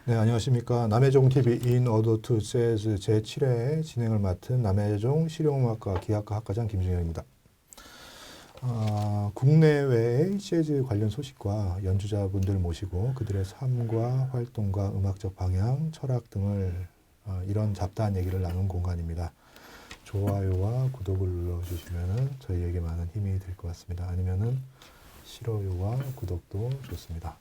네, 안녕하십니까. 남해종 TV 인 어도 투 재즈 제7회 진행을 맡은 남해종 실용음악과 기악과 학과장 김준영입니다. 국내외의 재즈 관련 소식과 연주자분들 모시고 그들의 삶과 활동과 음악적 방향, 철학 등을 이런 잡다한 얘기를 나눈 공간입니다. 좋아요와 구독을 눌러주시면 저희에게 많은 힘이 될 것 같습니다. 아니면은 싫어요와 구독도 좋습니다.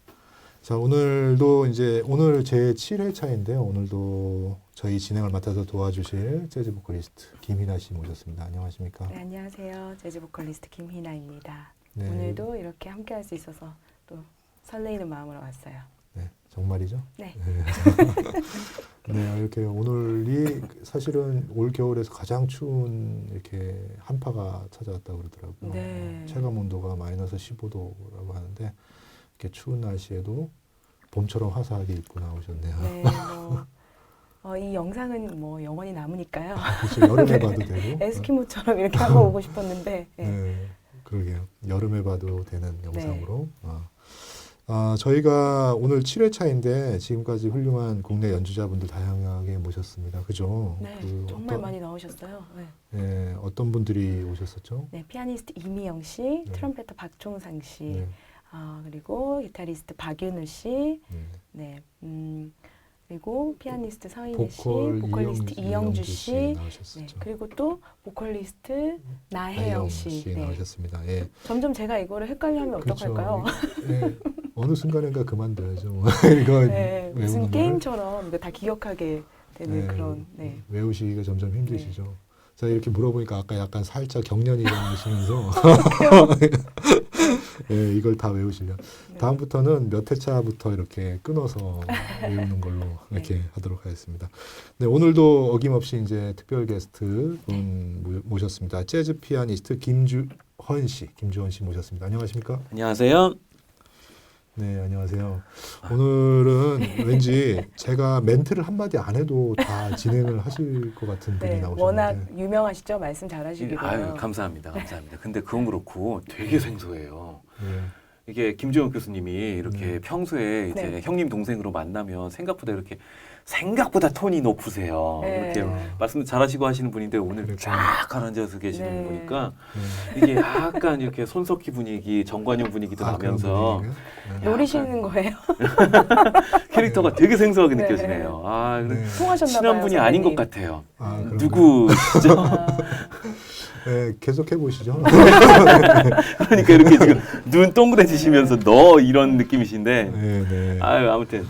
자, 오늘도 이제 오늘 제 7회차인데요. 오늘도 저희 진행을 맡아서 도와주실 재즈 보컬리스트 김희나 씨 모셨습니다. 안녕하십니까? 네, 안녕하세요. 재즈 보컬리스트 김희나입니다. 네. 오늘도 이렇게 함께 할 수 있어서 또 설레이는 마음으로 왔어요. 네, 정말이죠? 네. 네, 이렇게 오늘이 사실은 올 겨울에서 가장 추운 이렇게 한파가 찾아왔다고 그러더라고요. 네. 체감 온도가 마이너스 15도라고 하는데 이렇게 추운 날씨에도 봄처럼 화사하게 입고 나오셨네요. 네, 이 영상은 뭐 영원히 남으니까요. 그렇죠. 여름에 봐도 되고. 에스키모처럼 이렇게 한번 오고 싶었는데. 네. 네, 그러게요. 여름에 봐도 되는 영상으로. 저희가 오늘 7회차인데 지금까지 훌륭한 국내 연주자분들 다양하게 모셨습니다. 그죠? 네, 정말 많이 나오셨어요. 네. 네, 어떤 분들이 오셨었죠? 네, 피아니스트 이미영 씨, 네. 트럼페터 박종상 씨, 네. 그리고 기타리스트 박윤우 씨, 네. 그리고 피아니스트 서인혜 씨, 보컬 보컬리스트 이영주 씨, 네, 나오셨었죠. 그리고 또 보컬리스트 나혜영 씨. 네. 나오셨습니다. 예. 점점 제가 이거를 헷갈려하면 어떡할까요? 예. 어느 순간인가 그만둬야죠. 이거 네, 무슨 외우는 게임처럼 이거 다 기억하게 되는 네, 그런. 네. 외우시기가 점점 힘드시죠. 제가 이렇게 물어보니까 아까 약간 살짝 경련이 일어나시면서 네, 이걸 다 외우시려. 네. 다음부터는 몇 회차부터 이렇게 끊어서 외우는 걸로 이렇게 하도록 하겠습니다. 네, 오늘도 어김없이 이제 특별 게스트 분 모셨습니다. 재즈 피아니스트 김주헌 씨 모셨습니다. 안녕하십니까? 안녕하세요. 네, 안녕하세요. 오늘은 왠지 제가 멘트를 한마디 안 해도 다 진행을 하실 것 같은 분이 네, 나오셨는데. 워낙 유명하시죠? 말씀 잘하시기로요. 아유, 감사합니다. 근데 그건 그렇고 되게 생소해요. 네. 이게 김지원 교수님이 이렇게 평소에 이제 네. 형님 동생으로 만나면 생각보다 톤이 높으세요. 네. 이렇게 말씀도 잘하시고 하시는 분인데 오늘 그렇군요. 쫙 가라앉아서 계시는 네. 거 보니까 네. 이게 약간 이렇게 손석희 분위기, 정관용 분위기도 그런 나면서 분위기인가요? 네. 노리시는 거예요? 캐릭터가 되게 생소하게 네. 느껴지네요. 네. 통하셨나 친한 봐요, 분이 아닌 것 선배님. 같아요. 그런가요? 누구시죠? 네, 계속 해보시죠. 그러니까 이렇게 지금 눈 동그래지시면서 너 이런 느낌이신데 네, 네. 아유 아무튼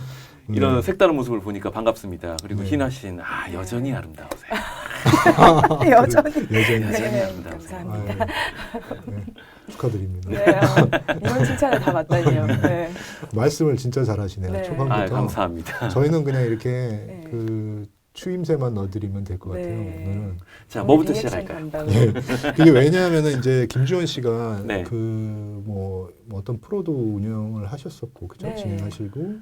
이런 네. 색다른 모습을 보니까 반갑습니다. 그리고 네. 희나 씨는 여전히 아름다우세요. 여전히. 여전히. 여전히 네, 아름다우세요. 감사합니다. 네, 축하드립니다. 네, 이런 칭찬을 다 받다니요. 네. 말씀을 진짜 잘하시네요. 네. 초반부터. 감사합니다. 저희는 그냥 이렇게 네. 그 추임새만 넣어드리면 될 것 같아요. 네. 오늘은. 자, 뭐부터 리액션 시작할까요? 담당. 예. 이게 왜냐하면은 이제 김주원 씨가 네. 뭐 어떤 프로도 운영을 하셨었고, 그죠? 네. 진행하시고,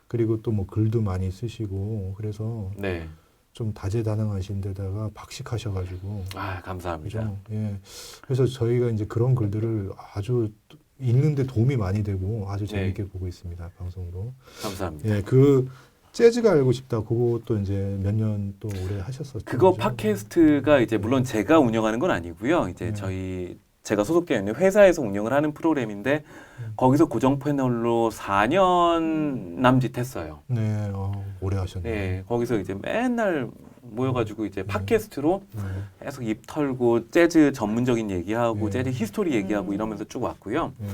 그리고 또 뭐 글도 많이 쓰시고, 그래서 네. 좀 다재다능하신 데다가 박식하셔가지고, 감사합니다. 그죠? 예. 그래서 저희가 이제 그런 글들을 아주 읽는데 도움이 많이 되고 아주 재밌게 보고 있습니다. 방송으로. 감사합니다. 예, 그 재즈가 알고 싶다. 그것도 이제 몇 년 또 오래 하셨었죠. 그거 그죠? 팟캐스트가 이제 물론 제가 운영하는 건 아니고요. 이제 제가 소속되어 있는 회사에서 운영을 하는 프로그램인데 거기서 고정 패널로 4년 남짓 했어요. 네, 오래 하셨네요. 네, 거기서 이제 맨날 모여가지고 이제 팟캐스트로 네. 계속 입 털고 재즈 전문적인 얘기하고 네. 재즈 히스토리 얘기하고 이러면서 쭉 왔고요. 네.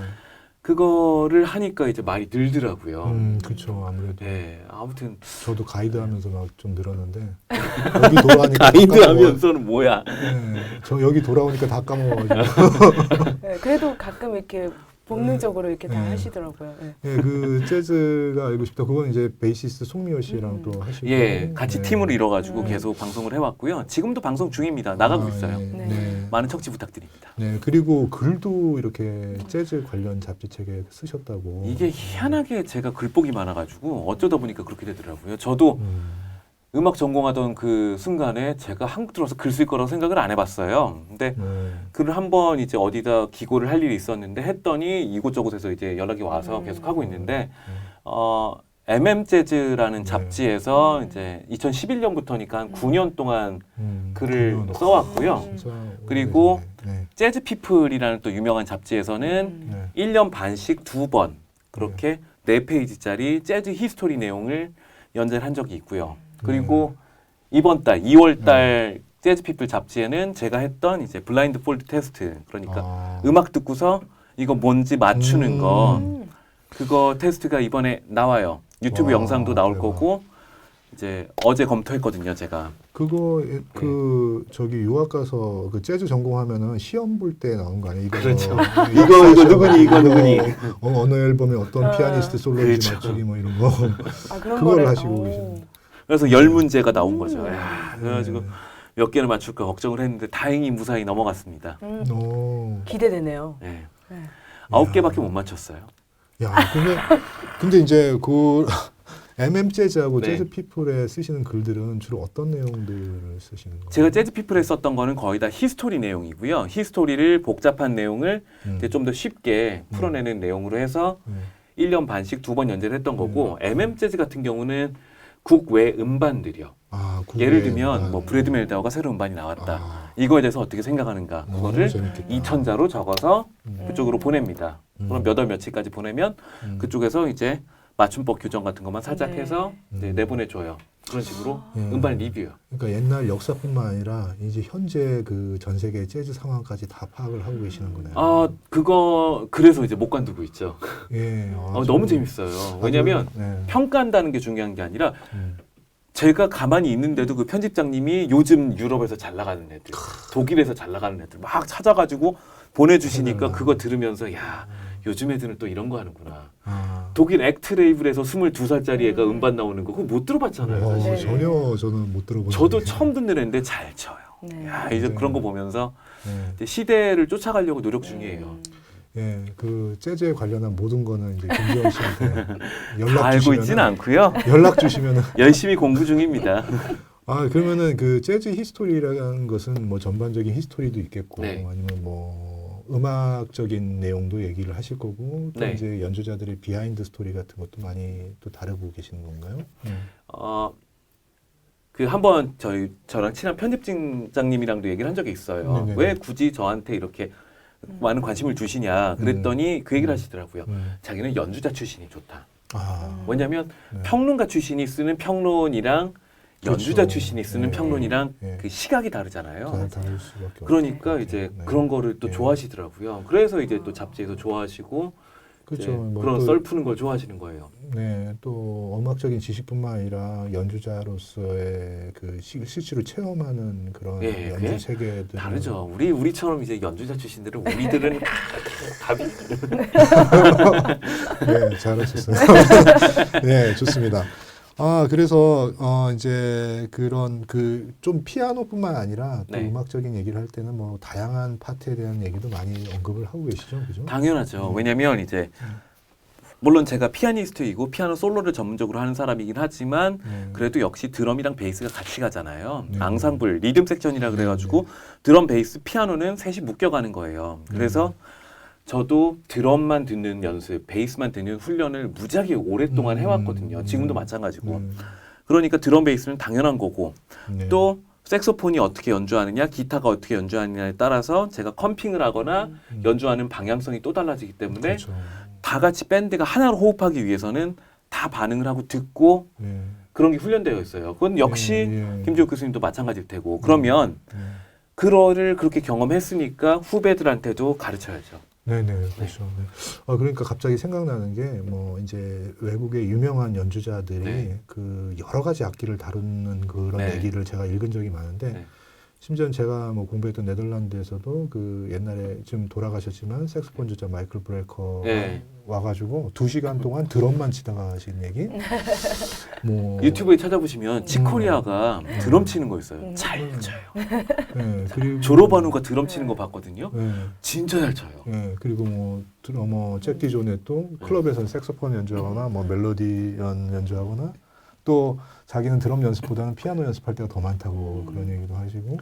그거를 하니까 이제 말이 늘더라고요. 그렇죠. 아무래도 네, 아무튼 저도 가이드하면서 막 좀 늘었는데 여기 돌아오니까 가이드하면서는 뭐야? 네, 저 여기 돌아오니까 다 까먹어가지고. 네, 그래도 가끔 이렇게 본능적으로 이렇게 다 네. 하시더라고요. 네. 네, 그 재즈가 알고 싶다. 그건 이제 베이시스트 송미호 씨랑 또 하시고. 예, 같이 네. 팀을 이뤄가지고 네. 계속 방송을 해왔고요. 지금도 방송 중입니다. 나가고 있어요. 네. 네. 네. 많은 청취 부탁드립니다. 네, 그리고 글도 이렇게 재즈 관련 잡지책에 쓰셨다고. 이게 희한하게 제가 글복이 많아가지고 어쩌다 보니까 그렇게 되더라고요. 저도 음악 전공하던 그 순간에 제가 한국 들어와서 글 쓸 거라고 생각을 안 해봤어요. 근데 네. 글을 한번 이제 어디다 기고를 할 일이 있었는데 했더니 이곳저곳에서 이제 연락이 와서 계속 하고 있는데 재즈라는 네. 잡지에서 이제 2011년부터니까 한 9년 동안 글을 9년. 써왔고요. 진짜 그리고 오래되네. 재즈 피플이라는 또 유명한 잡지에서는 네. 1년 반씩 2번 그렇게 4페이지짜리 재즈 히스토리 내용을 연재를 한 적이 있고요. 그리고 이번 달 2월 달 재즈 피플 잡지에는 제가 했던 이제 블라인드 폴드 테스트, 그러니까 음악 듣고서 이거 뭔지 맞추는 거, 그거 테스트가 이번에 나와요. 유튜브 와, 영상도 나올 대박. 거고 이제 어제 검토했거든요, 제가. 그거 그 저기 유학 가서 그 재즈 전공하면은 시험 볼 때 나온 거 아니에요? 이거 그렇죠. 이거 누구니, 이거 누구니. 어느 앨범에 어떤 피아니스트 솔로인지 그렇죠. 맞추기 뭐 이런 거 아, 그런 그걸 거를 하시고 오. 계시는. 그래서 10문제가 나온 거죠. 야, 그래가지고 네. 몇 개를 맞출까 걱정을 했는데 다행히 무사히 넘어갔습니다. 오. 기대되네요. 네. 네. 9개밖에 못 맞췄어요. 야, 근데 이제 그 재즈하고 네. 재즈 피플에 쓰시는 글들은 주로 어떤 내용들을 쓰시는 거예요? 제가 재즈 피플에 썼던 거는 거의 다 히스토리 내용이고요. 히스토리를 복잡한 내용을 이제 좀 더 쉽게 풀어내는 내용으로 해서 1년 반씩 2번 연재를 했던 거고, 재즈 같은 경우는 국외 음반들이요. 아, 예를 들면 뭐 브래드 멜다우가 새로운 음반이 나왔다. 이거에 대해서 어떻게 생각하는가? 그거를 재밌겠다. 2천자로 적어서 그쪽으로 보냅니다. 그럼 몇 월 며칠까지 보내면 그쪽에서 이제 맞춤법 규정 같은 것만 살짝 네. 해서 이제 내보내줘요. 그런 식으로 네. 음반 리뷰요. 그러니까 옛날 역사뿐만 아니라 이제 현재 그 전 세계 재즈 상황까지 다 파악을 하고 계시는 거네요. 아, 그거 그래서 이제 못 관두고 있죠. 예, 너무 재밌어요. 왜냐면 네. 평가한다는 게 중요한 게 아니라 제가 가만히 있는데도 그 편집장님이 요즘 유럽에서 잘 나가는 애들, 독일에서 잘 나가는 애들 막 찾아가지고 보내주시니까 그거 들으면서 야, 요즘 애들은 또 이런 거 하는구나. 아. 독일 액트 레이블에서 22살짜리 애가 음반 나오는 거 그거 못 들어봤잖아요. 사실. 네. 전혀 저는 못 들어본. 저도 처음 듣는 애인데 잘 쳐요. 네. 야, 이제 네. 그런 거 보면서 네. 이제 시대를 쫓아가려고 노력 중이에요. 예, 그 재즈에 관련한 모든 거는 이제 김지원 씨한테 다 연락 알고 주시면 있지는 않고요. 연락 주시면은 열심히 공부 중입니다. 아 그러면은 그 재즈 히스토리라는 것은 뭐 전반적인 히스토리도 있겠고 네. 아니면 뭐 음악적인 내용도 얘기를 하실 거고 또 네. 이제 연주자들의 비하인드 스토리 같은 것도 많이 또 다루고 계시는 건가요? 그 한번 저랑 친한 편집장님이랑도 얘기를 한 적이 있어요. 네네네. 왜 굳이 저한테 이렇게 많은 관심을 두시냐 그랬더니 그 얘기를 하시더라고요. 자기는 연주자 출신이 좋다. 아, 왜냐하면 네. 평론가 출신이 쓰는 평론이랑 연주자 그렇죠. 출신이 쓰는 네. 평론이랑 네. 그 시각이 다르잖아요. 다를 수밖에 없죠. 그러니까 이제 네. 그런 거를 또 네. 좋아하시더라고요. 그래서 이제 또 잡지에서 좋아하시고 그렇죠. 이제 뭐 그런 또- 썰 푸는 걸 좋아하시는 거예요. 네, 또 음악적인 지식뿐만 아니라 연주자로서의 그 실제로 체험하는 그런 예, 연주 그게 세계들 다르죠. 우리처럼 이제 연주자 출신들은 우리들은 답이 네, 잘하셨어요. 네, 좋습니다. 아, 그래서 이제 그런 그 좀 피아노뿐만 아니라 또 네. 음악적인 얘기를 할 때는 뭐 다양한 파트에 대한 얘기도 많이 언급을 하고 계시죠, 그죠? 당연하죠. 왜냐면 이제 물론 제가 피아니스트이고 피아노 솔로를 전문적으로 하는 사람이긴 하지만 네. 그래도 역시 드럼이랑 베이스가 같이 가잖아요. 네. 앙상블, 리듬 섹션이라 그래가지고 드럼, 베이스, 피아노는 셋이 묶여가는 거예요. 그래서 저도 드럼만 듣는 연습, 베이스만 듣는 훈련을 무지하게 오랫동안 해왔거든요. 지금도 마찬가지고. 그러니까 드럼, 베이스는 당연한 거고 네. 또 색소폰이 어떻게 연주하느냐, 기타가 어떻게 연주하느냐에 따라서 제가 컴핑을 하거나 연주하는 방향성이 또 달라지기 때문에 그렇죠. 다 같이 밴드가 하나로 호흡하기 위해서는 다 반응을 하고 듣고 네. 그런 게 훈련되어 있어요. 그건 역시 예. 김지호 교수님도 마찬가지일 테고 그러면 네. 그거를 그렇게 경험했으니까 후배들한테도 가르쳐야죠. 네네 그렇죠. 네. 그러니까 갑자기 생각나는 게 뭐 이제 외국의 유명한 연주자들이 네. 그 여러 가지 악기를 다루는 그런 네. 얘기를 제가 읽은 적이 많은데 네. 심지어 제가 뭐 공부했던 네덜란드에서도 그 옛날에 지금 돌아가셨지만 색소폰 주자 마이클 브레커 네. 와가지고 2시간 동안 드럼만 치다가 하신 얘기. 뭐 유튜브에 찾아보시면 치코리아가 드럼 치는 거 있어요. 잘 쳐요. 네, 그리고 졸업한 가 드럼 치는 거 봤거든요. 네. 진짜 잘 쳐요. 예, 그리고 뭐 드러머 잭 디조넷도 클럽에서 색소폰 연주하거나 뭐 멜로디 연주하거나 또 자기는 드럼 연습보다는 피아노 연습할 때가 더 많다고 그런 얘기도 하시고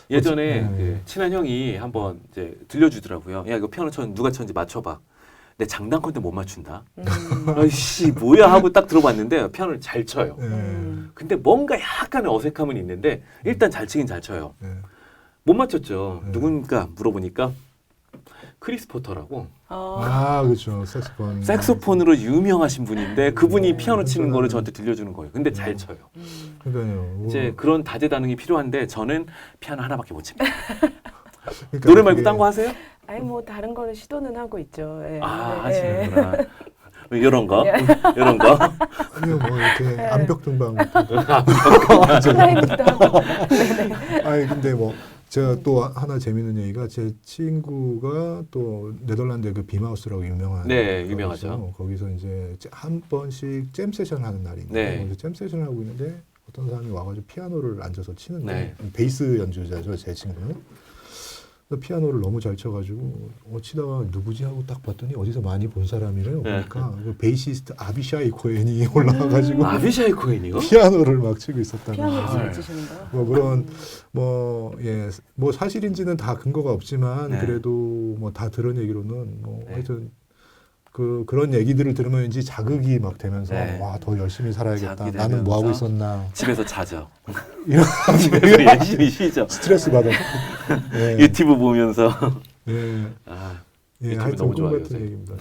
예전에 네. 그 친한 형이 한번 이제 들려주더라고요. 야 이거 피아노 누가 쳤는지 맞춰봐. 내 장단컨대 못 맞춘다. 아이씨 뭐야 하고 딱 들어봤는데 피아노를 잘 쳐요. 근데 뭔가 약간의 어색함은 있는데 일단 잘 치긴 잘 쳐요. 못 맞췄죠. 누군가 물어보니까 크리스 포터라고 그렇죠. 색소폰. 색소폰으로 유명하신 분인데 그분이 피아노 치는 거를 저한테 들려주는 거예요. 근데 잘 쳐요. 그러니까요. 이제 그런 다재다능이 필요한데 저는 피아노 하나밖에 못 칩니다. 그러니까 노래 말고 그게- 딴 거 하세요? 아니 뭐 다른 거는 시도는 하고 있죠. 예. 하시는구나. 이런 거? 이런 거? 아니요, 뭐 이렇게 암벽 등반. 클라이밍도 하고. 아니 근데 뭐 제가 또 하나 재밌는 얘기가 제 친구가 또 네덜란드의 그 빔하우스라고 유명한 네, 거기서 유명하죠. 거기서 이제 한 번씩 잼 세션 하는 날이 있는데 네. 거기서 잼 세션을 하고 있는데 어떤 사람이 와가지고 피아노를 앉아서 치는데 네. 베이스 연주자죠 제 친구는. 그래서 피아노를 너무 잘 쳐가지고 치다가 누구지 하고 딱 봤더니 어디서 많이 본 사람이래요. 네. 그러니까 그 베이시스트 아비샤이 코엔이 올라와가지고 아비샤이 코엔이요? 피아노를 막 치고 있었다는 피아노를 거예요. 잘 치시는 거요? 뭐 그런 뭐 사실인지는 다 근거가 없지만 네. 그래도 뭐 다 들은 얘기로는 뭐 네. 하여튼 그런 얘기들을 들으면 왠지 자극이 막 되면서 네. 와 더 열심히 살아야겠다. 자극이 나는 뭐 하고 되면서 있었나 집에서 자죠. 이런 집에서 열심히 쉬죠. 스트레스 받아서 예, 유튜브 보면서. 예, 아, 예, 유튜브 하여튼 너무 꿈 좋아요, 같은 요새. 얘기입니다.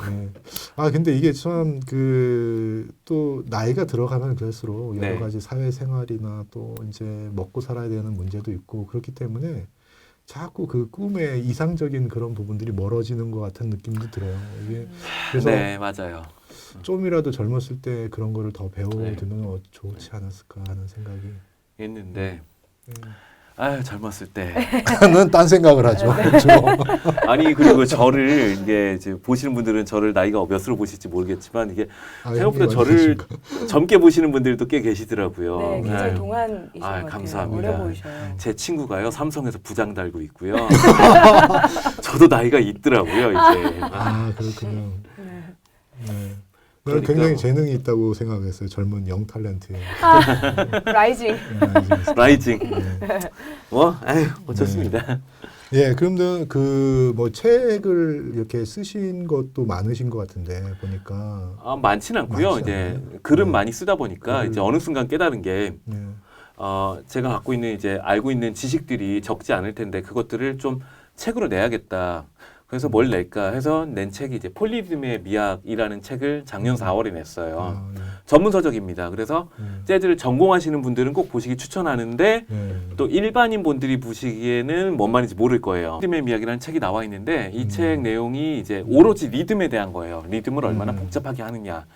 예. 근데 이게 참 또 나이가 들어가면 그럴수록 여러 네. 가지 사회생활이나 또 이제 먹고 살아야 되는 문제도 있고 그렇기 때문에 자꾸 그 꿈의 이상적인 그런 부분들이 멀어지는 것 같은 느낌도 들어요. 이게 그래서 네, 맞아요. 좀이라도 젊었을 때 그런 거를 더 배워두면 네. 좋지 않았을까 하는 생각이. 했는데 예. 아유 젊었을 때 는 딴 생각을 하죠. 주로. 아니 그리고 저를 이제 보시는 분들은 저를 나이가 몇으로 보실지 모르겠지만 이게 생각보다 형님 저를 많으십니까? 젊게 보시는 분들도 꽤 계시더라고요. 네, 굉장히 네. 동안이신 것 같아요. 감사합니다. 어려 보이셔요. 제 친구가요 삼성에서 부장 달고 있고요. 저도 나이가 있더라고요 이제. 그렇군요. 네. 네. 저는 그러니까 굉장히 뭐. 재능이 있다고 생각했어요. 젊은 영 탤런트에. 라이징. 라이징. 네. 뭐 아유 어쩌습니다. 예, 그런데 뭐 책을 이렇게 쓰신 것도 많으신 것 같은데 보니까. 많지는 않고요. 많지 이제 않아요? 글은 네. 많이 쓰다 보니까 글을- 이제 어느 순간 깨달은 게 네. 제가 갖고 있는 이제 알고 있는 지식들이 적지 않을 텐데 그것들을 좀 책으로 내야겠다. 그래서 뭘 낼까 해서 낸 책이 이제 폴리즘의 미학이라는 책을 작년 4월에 냈어요. 네. 전문 서적입니다. 그래서 재즈를 전공하시는 분들은 꼭 보시기 추천하는데 네. 또 일반인 분들이 보시기에는 뭔 말인지 모를 거예요. 리듬의 미학이라는 책이 나와 있는데 이 책 내용이 이제 오로지 리듬에 대한 거예요. 리듬을 얼마나 복잡하게 하느냐.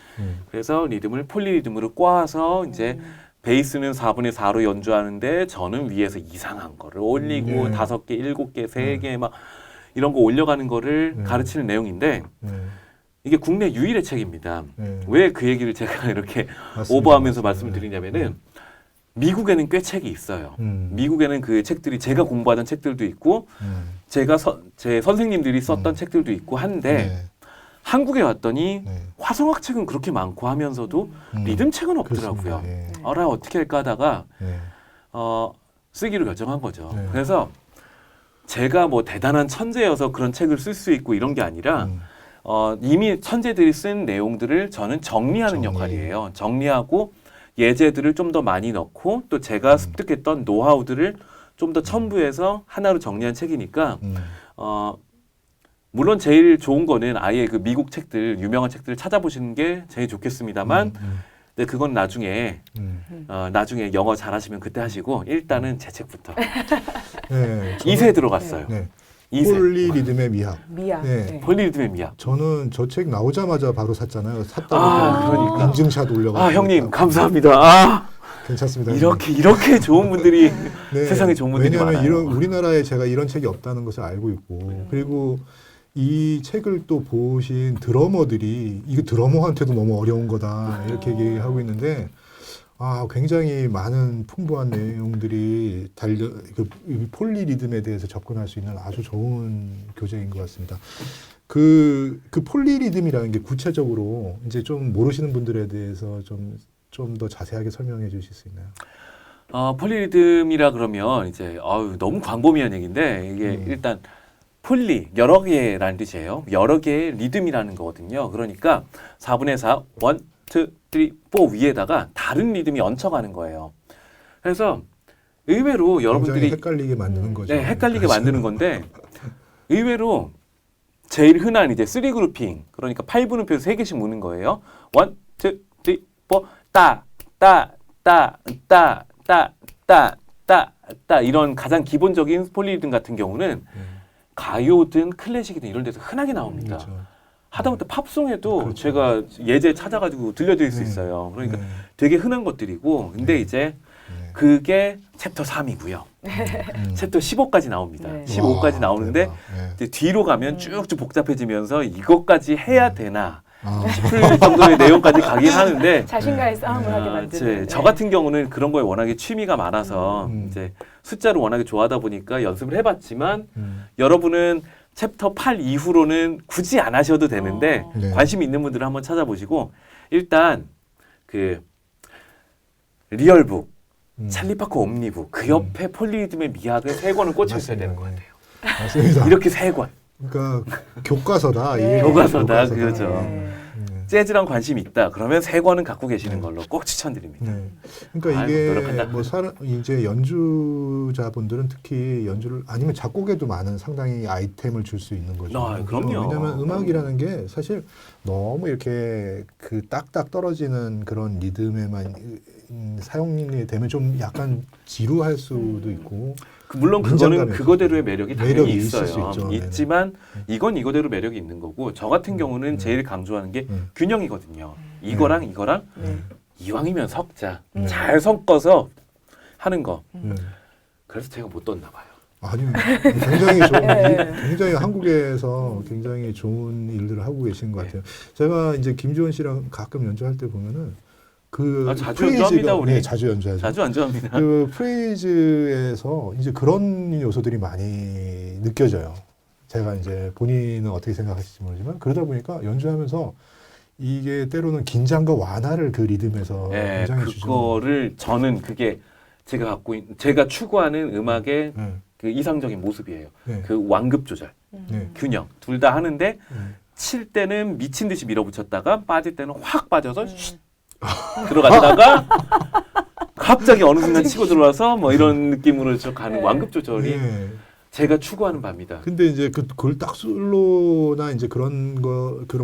그래서 리듬을 폴리리듬으로 꼬아서 이제 베이스는 4분의 4로 연주하는데 저는 위에서 이상한 거를 올리고 네. 5개, 7개, 3개 막 이런 거 올려가는 거를 네. 가르치는 내용인데 네. 이게 국내 유일의 책입니다. 네. 왜 그 얘기를 제가 이렇게 맞습니다. 오버하면서 맞습니다. 말씀을 드리냐면은 미국에는 꽤 책이 있어요. 음. 미국에는 그 책들이 제가 공부하던 책들도 있고 제가 제 선생님들이 썼던 책들도 있고 한데 네. 한국에 왔더니 네. 화성학 책은 그렇게 많고 하면서도 음. 리듬 책은 없더라고요. 그렇습니다. 예. 어라 어떻게 할까 하다가 네. 쓰기로 결정한 거죠. 네. 그래서 제가 뭐 대단한 천재여서 그런 책을 쓸 수 있고 이런 게 아니라 음. 이미 천재들이 쓴 내용들을 저는 정리하는 정리. 역할이에요. 정리하고 예제들을 좀 더 많이 넣고 또 제가 습득했던 노하우들을 좀 더 첨부해서 하나로 정리한 책이니까 물론 제일 좋은 거는 아예 그 미국 책들 유명한 책들을 찾아보시는 게 제일 좋겠습니다만 근데 그건 나중에 나중에 영어 잘하시면 그때 하시고 일단은 제 책부터 네. 2세 들어갔어요. 네. 2세 폴리 리듬의 미학. 미약. 네. 네. 폴리리듬의 미학. 저는 저 책 나오자마자 바로 샀잖아요. 샀다고 그러니까. 인증샷 올려가지고. 형님 감사합니다. 괜찮습니다. 이렇게 좋은 분들이 네, 세상에 좋은 분들이 왜냐하면 많아요. 우리나라에 제가 이런 책이 없다는 것을 알고 있고 그리고 이 책을 또 보신 드러머들이 이거 드러머한테도 너무 어려운 거다 이렇게 얘기하고 있는데 굉장히 많은 풍부한 내용들이 이 폴리 리듬에 대해서 접근할 수 있는 아주 좋은 교재인 것 같습니다. 그 폴리 리듬이라는 게 구체적으로 이제 좀 모르시는 분들에 대해서 좀 더 자세하게 설명해 주실 수 있나요? 폴리리듬이라 그러면 이제 너무 광범위한 얘기인데 이게 일단 폴리 여러 개라는 뜻이에요. 여러 개의 리듬이라는 거거든요. 그러니까 4분의 4, 1, 2, 3, 4 위에다가 다른 리듬이 얹혀가는 거예요. 그래서 의외로 굉장히 여러분들이 헷갈리게 만드는 거죠. 네, 헷갈리게 만드는 건데 의외로 제일 흔한 이제 3그룹핑 그러니까 8분음표에서 3개씩 모는 거예요. 1, 2, 3, 4 따 이런 가장 기본적인 폴리리듬 같은 경우는 가요든 클래식이든 이런 데서 흔하게 나옵니다. 그렇죠. 하다못해 팝송에도 그렇죠. 제가 예제 찾아가지고 들려드릴 수 네. 있어요. 그러니까 네. 되게 흔한 것들이고 근데 이제 네. 그게 챕터 3이고요. 챕터 15까지 나옵니다. 네. 15까지 와, 나오는데 대박. 네. 이제 뒤로 가면 쭉쭉 복잡해지면서 이것까지 해야 되나 아, 싶을 정도의 내용까지 가긴 하는데 자신과의 싸움을 하게 아, 만드는. 저 같은 경우는 그런 거에 워낙에 취미가 많아서 음. 이제 숫자를 워낙에 좋아하다 보니까 연습을 해봤지만 음. 여러분은 챕터 8 이후로는 굳이 안 하셔도 되는데 어. 네. 관심 있는 분들은 한번 찾아보시고 일단 그 리얼북 찰리 파커 옴니북 그 옆에 폴리리듬의 미학을 3권을 꽂혀 있어야 되는 것 같아요. 맞습니다. 이렇게 3권. 그러니까 교과서다. 네. 이게 교과서다, 그렇죠. 네. 네. 재즈랑 관심 있다. 그러면 3권은 갖고 계시는 걸로 꼭 추천드립니다. 네. 그러니까 아이고, 이게 노력한다. 뭐 이제 연주자분들은 특히 연주를 아니면 작곡에도 많은 상당히 아이템을 줄 수 있는 거죠. 아, 그럼요. 왜냐하면 음악이라는 게 사실 너무 이렇게 그 딱딱 떨어지는 그런 리듬에만 사용이 되면 좀 약간 지루할 수도 있고. 물론 그거는 긴장감이 그거대로의 매력이 당연히 매력이 있을 있어요. 수 있죠. 있지만 이건 이거대로 매력이 있는 거고 저 같은 경우는 제일 강조하는 게 균형이거든요. 이거랑 이거랑 네. 이왕이면 섞자. 음. 잘 섞어서 하는 거. 네. 그래서 제가 못 떴나 봐요. 아니 굉장히 좋은 네. 굉장히 한국에서 굉장히 좋은 일들을 하고 계신 것 같아요. 제가 이제 김지원 씨랑 가끔 연주할 때 보면은 그 아, 자주 프레이즈가- 연주합니다, 우리. 네, 자주 연주하죠. 자주 안 좋아합니다. 그 프레이즈에서 이제 그런 요소들이 많이 느껴져요. 제가 이제 본인은 어떻게 생각하실지 모르지만 그러다 보니까 연주하면서 이게 때로는 긴장과 완화를 그 리듬에서 네, 굉장히 주죠. 그거를 저는 그게 제가 추구하는 음악의 네, 그 이상적인 모습이에요. 네, 그 완급 조절, 네. 균형 둘 다 하는데 네. 칠 때는 미친 듯이 밀어붙였다가 빠질 때는 확 빠져서 쉿 들어갔다가 갑자기 어느 순간 치고 들어와서 뭐 이런 느낌으로 저 가는 네. 완급 조절이 네. 제가 추구하는 바입니다. 근데 이제 그걸 딱 솔로나 이제 그런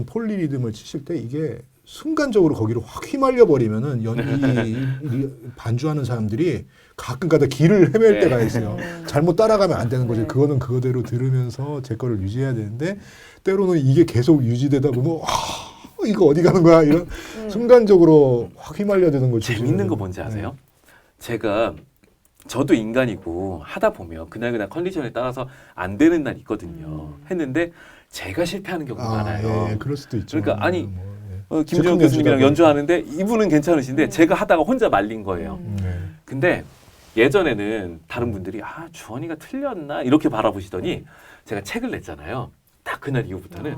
폴리 리듬을 치실 때 이게 순간적으로 거기로 확 휘말려 버리면은 이 반주하는 사람들이 가끔가다 길을 헤맬 네. 때가 있어요. 잘못 따라가면 안 되는 거죠. 네. 그거는 그거대로 들으면서 제 거를 유지해야 되는데 때로는 이게 계속 유지되다 보면 이거 어디 가는 거야 이런 순간적으로 확 휘말려 드는 거 재밌는 거 뭔지 아세요? 제가 저도 인간이고 하다 보면 그날 컨디션에 따라서 안 되는 날 있거든요. 했는데 제가 실패하는 경우가 많아요. 예, 그럴 수도 있죠. 그러니까 아니, 뭐, 김지원 즉흥 교수님이랑 연주다 연주하는데 이분은 괜찮으신데 제가 하다가 혼자 말린 거예요. 네. 근데 예전에는 다른 분들이 주원이가 틀렸나 이렇게 바라보시더니 제가 책을 냈잖아요. 딱 그날 이후부터는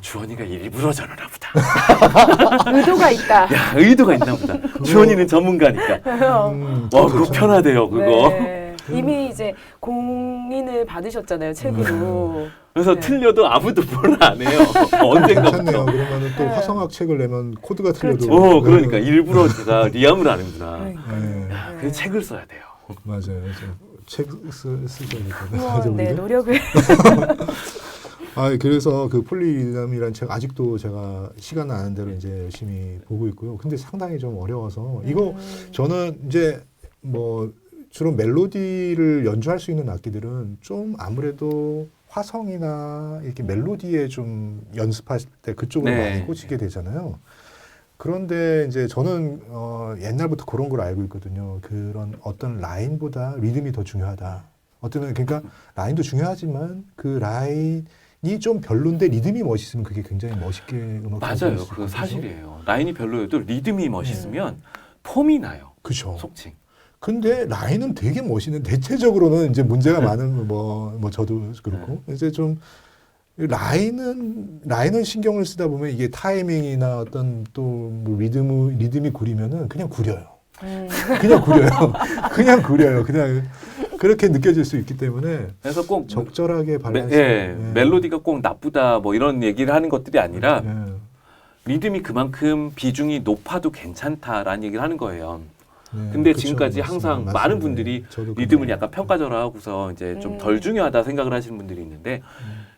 주원이가 일부러 저러나 보다. 의도가 있다. 야, 의도가 있나 보다. 주원이는 전문가니까. 그거 그렇죠. 편하대요, 그거. 네. 이미 이제 공인을 받으셨잖아요, 책으로. 그래서 네. 틀려도 아무도 뭘 안 해요. 괜찮네요. 언젠가부터. 그러면은 또 네. 화성학 책을 내면 코드가 틀려도. 그렇죠. 그러니까 일부러 제가 리암을 하는구나. 그러니까. 네. 야, 그 책을 써야 돼요. 맞아요. 책 쓰셔야겠다. 한번 네, 노력을. 그래서 그 폴리리듬이라는 책 아직도 제가 시간 나는 대로 이제 열심히 보고 있고요. 근데 상당히 좀 어려워서 이거 저는 이제 뭐 주로 멜로디를 연주할 수 있는 악기들은 좀 아무래도 화성이나 이렇게 멜로디에 좀 연습하실 때 그쪽으로 네. 많이 꽂히게 되잖아요. 그런데 이제 저는 옛날부터 그런 걸 알고 있거든요. 그런 어떤 라인보다 리듬이 더 중요하다. 그러니까 라인도 중요하지만 그 라인이 좀 별론데 리듬이 멋있으면 그게 굉장히 멋있게 음악 맞아요. 그거 사실이에요. 라인이 별로여도 리듬이 멋있으면 폼이 나요. 그렇죠. 속칭. 근데 라인은 되게 멋있는 대체적으로는 이제 문제가 많은 뭐 저도 그렇고 이제 좀 라인은 신경을 쓰다 보면 이게 타이밍이나 어떤 또 뭐 리듬이 구리면은 그냥 구려요. 그냥 구려요. 그냥 그렇게 느껴질 수 있기 때문에 그래서 꼭 적절하게 밸런스. 멜로디가 꼭 나쁘다 뭐 이런 얘기를 하는 것들이 아니라 예. 리듬이 그만큼 비중이 높아도 괜찮다라는 얘기를 하는 거예요. 네, 근데 그쵸, 지금까지 맞습니다. 항상 맞습니다. 많은 분들이 저도 리듬을 그래요. 약간 평가절하 하고서 이제 좀 덜 중요하다 생각을 하시는 분들이 있는데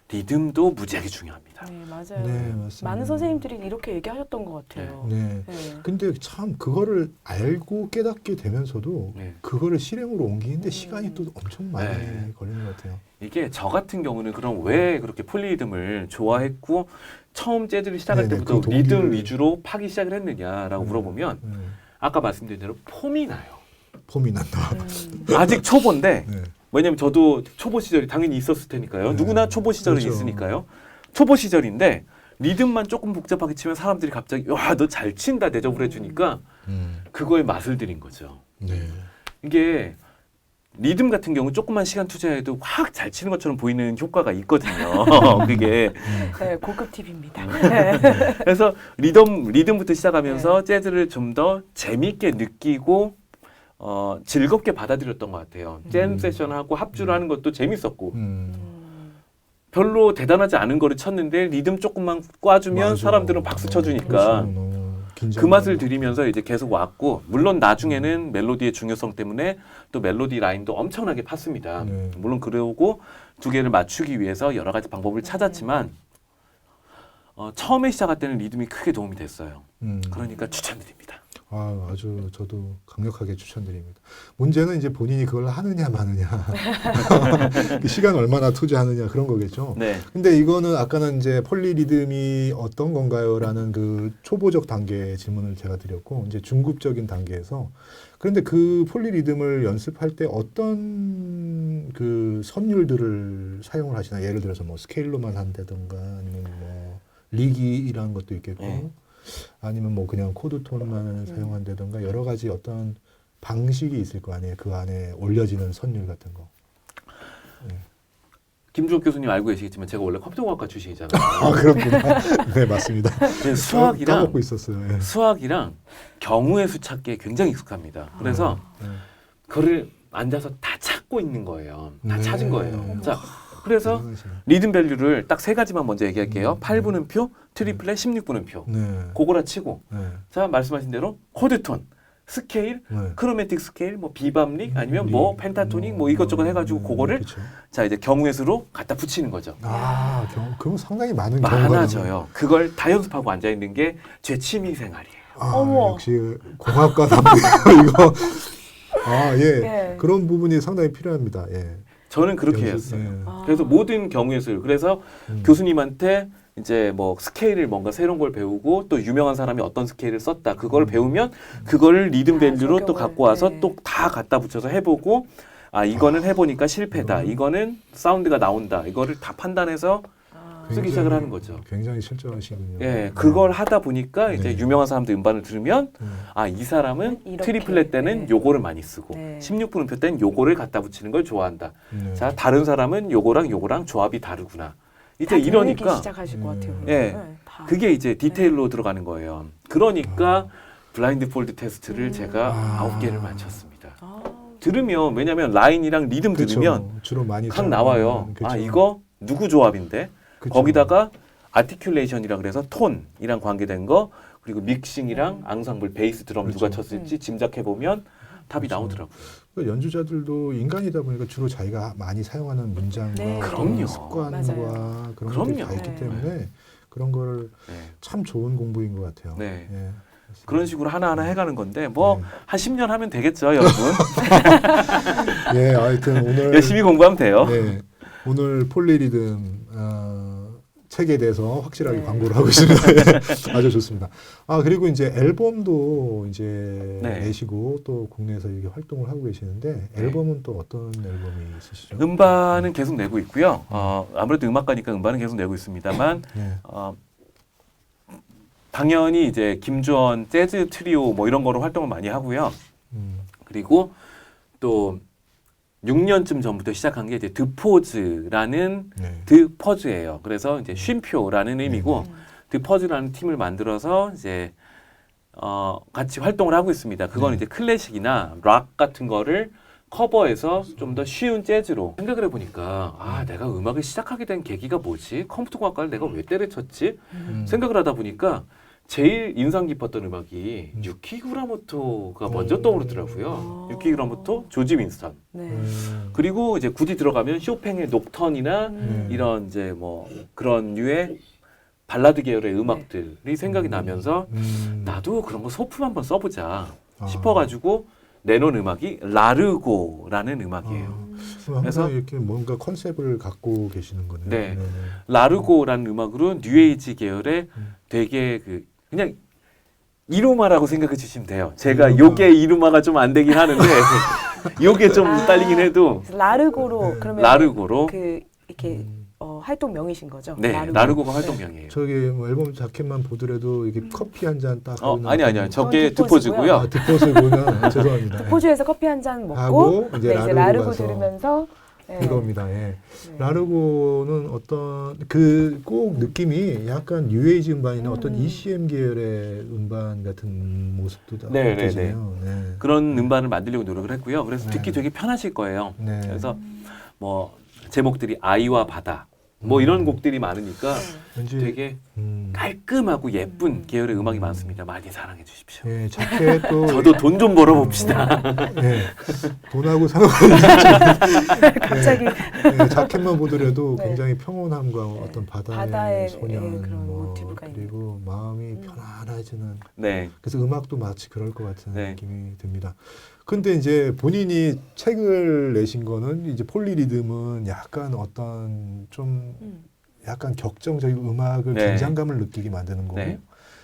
리듬도 무지하게 중요합니다. 네, 맞아요. 네, 맞습니다. 많은 선생님들이 이렇게 얘기하셨던 것 같아요. 네. 네. 근데 참 그거를 알고 깨닫게 되면서도 네. 그거를 실행으로 옮기는데 시간이 또 엄청 많이 네. 걸리는 것 같아요. 이게 저 같은 경우는 그럼 왜 그렇게 폴리리듬을 좋아했고 처음 재즈를 시작할 네네, 때부터 그 동기를- 리듬 위주로 파기 시작을 했느냐라고 네. 물어보면 아까 말씀드린 대로 폼이 나요. 폼이 난다. 아직 초보인데 네. 왜냐면 저도 초보 시절이 당연히 있었을 테니까요. 네. 누구나 초보 시절은 그렇죠. 있으니까요. 초보 시절인데 리듬만 조금 복잡하게 치면 사람들이 갑자기 와, 너 잘 친다 대접을 해주니까 그거에 맛을 들인 거죠. 네. 이게 리듬 같은 경우 조금만 시간 투자해도 확 잘 치는 것처럼 보이는 효과가 있거든요. 그게 네, 고급 팁입니다. 그래서 리듬부터 시작하면서 재즈를 좀 더 재미있게 느끼고 즐겁게 받아들였던 것 같아요. 잼 세션하고 합주를 하는 것도 재밌었고 별로 대단하지 않은 거를 쳤는데 리듬 조금만 꽈주면 맞아. 사람들은 박수 쳐주니까 그렇죠. 너무 긴장. 그 맛을 들이면서 이제 계속 왔고 물론 나중에는 멜로디의 중요성 때문에 또 멜로디 라인도 엄청나게 팠습니다. 네. 물론 그러고 두 개를 맞추기 위해서 여러 가지 방법을 찾았지만 처음에 시작할 때는 리듬이 크게 도움이 됐어요. 그러니까 추천드립니다. 아주 저도 강력하게 추천드립니다. 문제는 이제 본인이 그걸 하느냐 마느냐, 그 시간 얼마나 투자하느냐 그런 거겠죠. 네. 근데 이거는 아까는 이제 폴리리듬이 어떤 건가요라는 그 초보적 단계의 질문을 제가 드렸고 이제 중급적인 단계에서 그런데 그 폴리리듬을 연습할 때 어떤 그 선율들을 사용을 하시나 예를 들어서 뭐 스케일로만 한다든가 아니면 뭐 리기이라는 것도 있겠고 네. 아니면 뭐 그냥 코드 톤만 사용한다든가 여러 가지 어떤 방식이 있을 거 아니에요. 그 안에 올려지는 선율 같은 거. 김주옥 교수님 알고 계시겠지만 제가 원래 컴퓨터공학과 출신이잖아요. 아 그렇구나. 네 맞습니다. 근데 수학이랑 까먹고 있었어요. 예. 수학이랑 경우의 수 찾기에 굉장히 익숙합니다. 그래서 그거를 앉아서 다 찾고 있는 거예요. 다 네. 찾은 거예요. 자, 그래서 대단하시네. 리듬 밸류를 딱 세 가지만 먼저 얘기할게요. 8분음표, 트리플렛, 16분음표. 네. 그거라 치고 네. 자 말씀하신 대로 코드톤, 스케일, 네. 크로매틱 스케일, 뭐 비밤릭 아니면 뭐 펜타토닉 뭐 이것저것 해가지고 그거를 그쵸. 자 이제 경우의 수로 갖다 붙이는 거죠. 그럼 상당히 많은 경우가 많아져요. 그걸 다 연습하고 앉아 있는 게 제 취미 생활이에요. 어머. 역시 공학과 답이에요 이거. 예. 예. 그런 부분이 상당히 필요합니다. 예. 저는 그렇게 연습, 했어요. 예. 그래서 모든 경우의 수를 그래서 교수님한테 이제 뭐 스케일을 뭔가 새로운 걸 배우고 또 유명한 사람이 어떤 스케일을 썼다 그걸 배우면 그거를 리듬 밸류로 또 적용을, 갖고 와서 네. 또 다 갖다 붙여서 해보고 이거는 해보니까 실패다 이거는 사운드가 나온다 이거를 다 판단해서 쓰기 시작을 하는 거죠. 굉장히 실전하시군요. 예, 그걸 하다 보니까 이제 네. 유명한 사람들 음반을 들으면 이 사람은 이렇게, 트리플렛 때는 네. 요거를 많이 쓰고 네. 16분음표 때는 요거를 갖다 붙이는 걸 좋아한다. 네. 자, 다른 사람은 요거랑 조합이 다르구나. 이제 다 들리기 이러니까 시작하실 것 같아요. 예. 네, 다. 그게 이제 디테일로 들어가는 거예요. 그러니까 블라인드 폴드 테스트를 제가 9개를 맞췄습니다. 아, 들으면 왜냐면 라인이랑 리듬 그쵸. 들으면 주로 많이 각 나와요. 그쵸. 이거 누구 조합인데? 그쵸. 거기다가 아티큘레이션이라 그래서 톤이랑 관계된 거 그리고 믹싱이랑 앙상블 베이스 드럼 누가 그렇죠. 쳤을지 짐작해 보면 답이 그렇죠. 나오더라고요. 그 연주자들도 인간이다 보니까 주로 자기가 많이 사용하는 문장과 네. 그럼요. 습관과 맞아요. 그런 것들이 그럼요. 다 있기 네. 때문에 그런 걸 네. 참 좋은 공부인 것 같아요. 네. 예. 그런 식으로 하나하나 해가는 건데 뭐 네. 한 10년 하면 되겠죠, 여러분. 예, 하여튼 오늘 열심히 공부하면 돼요. 네, 오늘 폴리리듬 책에 대해서 확실하게 네. 광고를 하고 있습니다. 예, 아주 좋습니다. 그리고 이제 앨범도 이제 네. 내시고 또 국내에서 이렇게 활동을 하고 계시는데 네. 앨범은 또 어떤 앨범이 있으시죠? 음반은 계속 내고 있고요. 아무래도 음악가니까 음반은 계속 내고 있습니다만 네. 당연히 이제 김주원 재즈 트리오 뭐 이런 거로 활동을 많이 하고요. 음, 그리고 또 6년쯤 전부터 시작한 게 이제 드포즈라는 네. 드퍼즈예요. 그래서 이제 쉼표라는 의미고 드퍼즈라는 팀을 만들어서 이제 같이 활동을 하고 있습니다. 그건 이제 클래식이나 락 같은 거를 커버해서 좀 더 쉬운 재즈로 생각을 해보니까 아 내가 음악을 시작하게 된 계기가 뭐지? 컴퓨터공학과를 내가 왜 때려쳤지? 생각을 하다 보니까 제일 인상 깊었던 음악이 유키 구라모토가 먼저 떠오르더라고요. 유키 구라모토, 조지 윈스턴. 네. 그리고 이제 굳이 들어가면 쇼팽의 녹턴이나 음. 이런 이제 뭐 그런 류의 발라드 계열의 음악들이 생각이 나면서 나도 그런 거 소품 한번 써보자 싶어가지고 내놓은 음악이 라르고라는 음악이에요. 그래서 그래서 이렇게 뭔가 컨셉을 갖고 계시는 거네요. 네. 라르고라는 음악으로 뉴에이지 계열의 되게 그냥 이루마라고 생각해 주시면 돼요. 제가 이루마. 요게 이루마가 좀 안 되긴 하는데 요게 좀 딸리긴 해도 그래서 라르고로 그러면 라르고로 그 이렇게 활동명이신 거죠? 네, 라르고가 활동명이에요. 저기 뭐 앨범 자켓만 보더라도 이게 커피 한 잔 딱. 아니요. 저게 뒷포즈고요. 뒷포즈고요. 뒷포즈구나. 죄송합니다. 포즈에서 커피 한 잔 먹고 하고 이제 네, 이제 라르고 가서 들으면서 네. 그겁니다. 예. 네. 라르고는 어떤 꼭 느낌이 약간 뉴에이지 음반이나 어떤 ECM 계열의 음반 같은 모습도 다 네, 느껴지네요. 네. 그런 음반을 만들려고 노력을 했고요. 그래서 네. 듣기 되게 편하실 거예요. 네. 그래서 뭐 제목들이 아이와 바다 뭐 이런 곡들이 많으니까 왠지 되게 깔끔하고 예쁜 계열의 음악이 많습니다. 많이 사랑해 주십시오. 예, 자켓도 저도 돈 좀 벌어봅시다. 예, 돈하고 상관없이 갑자기 예, 자켓만 보더라도 네. 굉장히 평온함과 어떤 바다의 바다의, 소년 예, 그런 모티브가 그리고 마음이 편안해지는 네. 그래서 음악도 마치 그럴 것 같은 네. 느낌이 듭니다. 근데 이제 본인이 책을 내신 거는 이제 폴리리듬은 약간 어떤 좀 약간 격정적인 음악을 네. 긴장감을 느끼게 만드는 거고 네.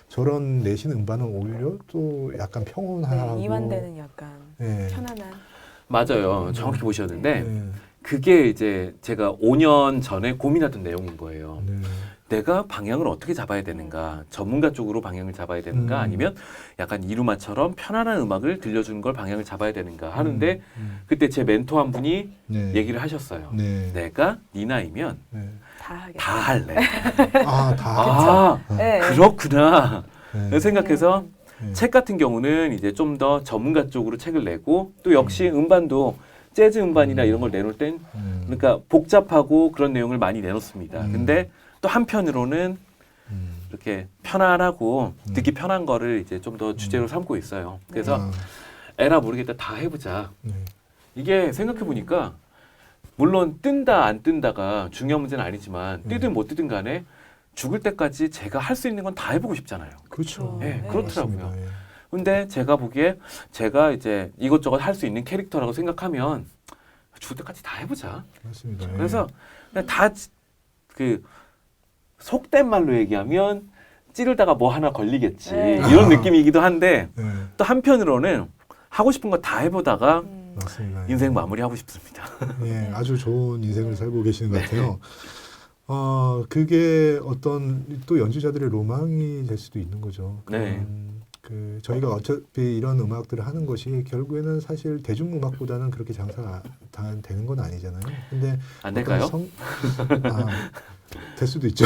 저런 내신 음반은 오히려 또 약간 평온하고 네, 이완되는 약간 예. 편안한 맞아요. 정확히 보셨는데 네. 그게 이제 제가 5년 전에 고민하던 내용인 거예요. 네. 내가 방향을 어떻게 잡아야 되는가? 전문가 쪽으로 방향을 잡아야 되는가? 아니면 약간 이루마처럼 편안한 음악을 들려주는 걸 방향을 잡아야 되는가? 하는데 그때 제 멘토 한 분이 네. 얘기를 하셨어요. 네. 내가 네 나이면 네. 다 하겠다. 다 할래. 아, 다. 아, 네. 그렇구나. 네. 생각해서 네. 책 같은 경우는 이제 좀 더 전문가 쪽으로 책을 내고 또 역시 음반도 재즈 음반이나 이런 걸 내놓을 땐 그러니까 복잡하고 그런 내용을 많이 내놓습니다. 근데 또 한편으로는 이렇게 편안하고 듣기 편한 거를 이제 좀 더 주제로 삼고 있어요. 그래서 아, 에라 모르겠다 다 해보자. 네. 이게 생각해 보니까 물론 뜬다 안 뜬다가 중요한 문제는 아니지만 뜨든 못 뜨든 간에 죽을 때까지 제가 할 수 있는 건 다 해보고 싶잖아요. 그렇죠. 네, 네. 그렇더라고요. 맞습니다. 예. 근데 제가 보기에 제가 이제 이것저것 할 수 있는 캐릭터라고 생각하면 죽을 때까지 다 해보자. 맞습니다. 예. 그래서 그냥 다 속된 말로 얘기하면 찌르다가 뭐 하나 걸리겠지 네. 이런 느낌이기도 한데 예. 또 한편으로는 하고 싶은 거 다 해보다가 맞습니다. 예. 인생 마무리하고 싶습니다. 예, 아주 좋은 인생을 살고 계시는 것 같아요. 그게 어떤 또 연주자들의 로망이 될 수도 있는 거죠. 네. 저희가 어차피 이런 음악들을 하는 것이 결국에는 사실 대중음악보다는 그렇게 장사가 되는 건 아니잖아요. 근데 안 될까요? 될 수도 있죠.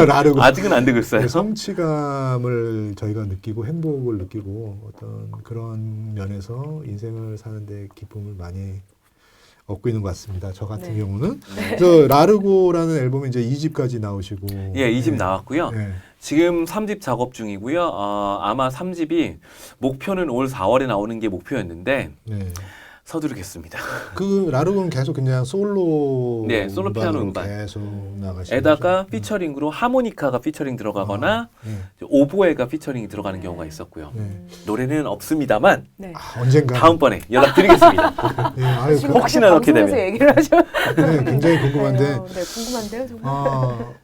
라르고 아직은 안 되고 있어요. 성취감을 저희가 느끼고 행복을 느끼고 어떤 그런 면에서 인생을 사는데 기쁨을 많이 얻고 있는 것 같습니다. 저 같은 네. 경우는 저 라르고라는 앨범이 이제 2집까지 나오시고 예, 2집 네. 나왔고요. 네. 지금 3집 작업 중이고요. 아마 3집이 목표는 올 4월에 나오는 게 목표였는데 네. 서두르겠습니다. 그 라르고는 계속 그냥 솔로 네, 솔로 피아노 음반. 계속 나가시는 에다가 거죠? 피처링으로 하모니카가 피처링 들어가거나 네. 오보에가 피처링이 들어가는 경우가 있었고요. 네. 노래는 없습니다만 네. 언젠가 다음번에 연락드리겠습니다. 네, 아유, 지금 혹시나 넣게 방송에서 되면. 얘기를 하죠. 네, 굉장히 궁금한데 네, 궁금한데요, 정말.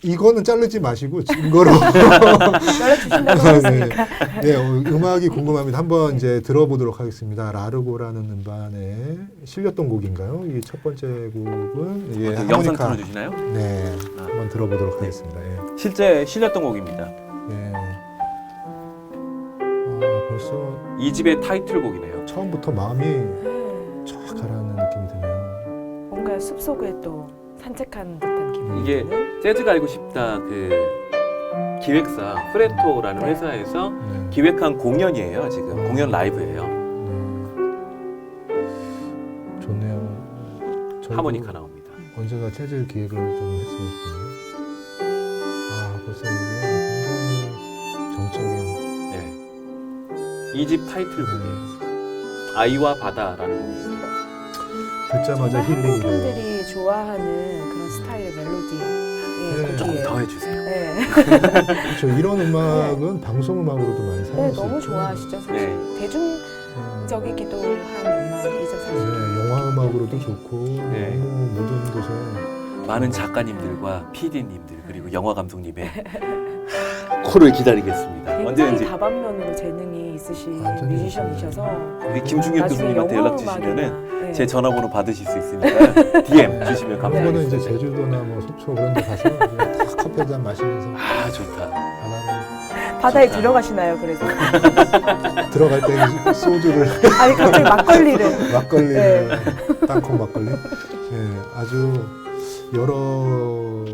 이거는 자르지 마시고 증거로 연락 주신다고 하셨으니까. 네, 음악이 궁금합니다. 한번 이제 들어보도록 하겠습니다. 라르고라는 음반에 실렸던 곡인가요? 이 첫 번째 곡은 예, 영상 하모니카. 틀어주시나요? 네, 한번 들어보도록 하겠습니다. 예. 실제 실렸던 곡입니다. 예. 벌써 2집의 타이틀곡이네요. 처음부터 마음이 네. 쫙 가라앉는 느낌이 드네요. 뭔가 숲속에 또 산책하는 듯한 기분이 이게 드는? 재즈가 알고 싶다 그 기획사 프레토라는 네. 회사에서 네. 기획한 공연이에요. 지금 공연 라이브예요. 저희도 하모니카 나옵니다. 언제가 재즈 기획을 좀 했으면 좋겠네요. 아, 벌써 이게 굉장히 정적인. 네. 이 집 타이틀곡이에요. 아이와 바다라는 곡입니다. 듣자마자 정말 힐링이 돼요. 한국인들이 좋아하는 그런 스타일의 멜로디. 네. 조금 더 해주세요. 네. 그렇죠. 이런 음악은 방송 음악으로도 많이 네, 사용할 수 너무 있죠. 좋아하시죠, 사실. 네. 대중적이기도 한 음악이죠, 사실. 네, 영화 음악으로도 좋고 네. 너무 모든 곳에 많은 작가님들과 PD님들 그리고 영화 감독님의 콜을 기다리겠습니다. 굉장히 언제든지 다방면으로 재능이 있으신 완전히 뮤지션이셔서 우리 김중엽 나중에 교수님한테 영화 연락 주시면은 음악이나, 네. 제 전화번호 받으실 수 있으니까 DM 주시면 그런 거는 이제 감사하겠습니다. 제주도나 뭐 속초 그런 데 가서 이제 다 커피 한 잔 마시면서 아 좋다. 바다를 바다에 좋다. 들어가시나요, 그래서? 들어갈 때 소주를 아니, 갑자기 막걸리를. 막걸리를 땅콩 막걸리 네, 아주 여러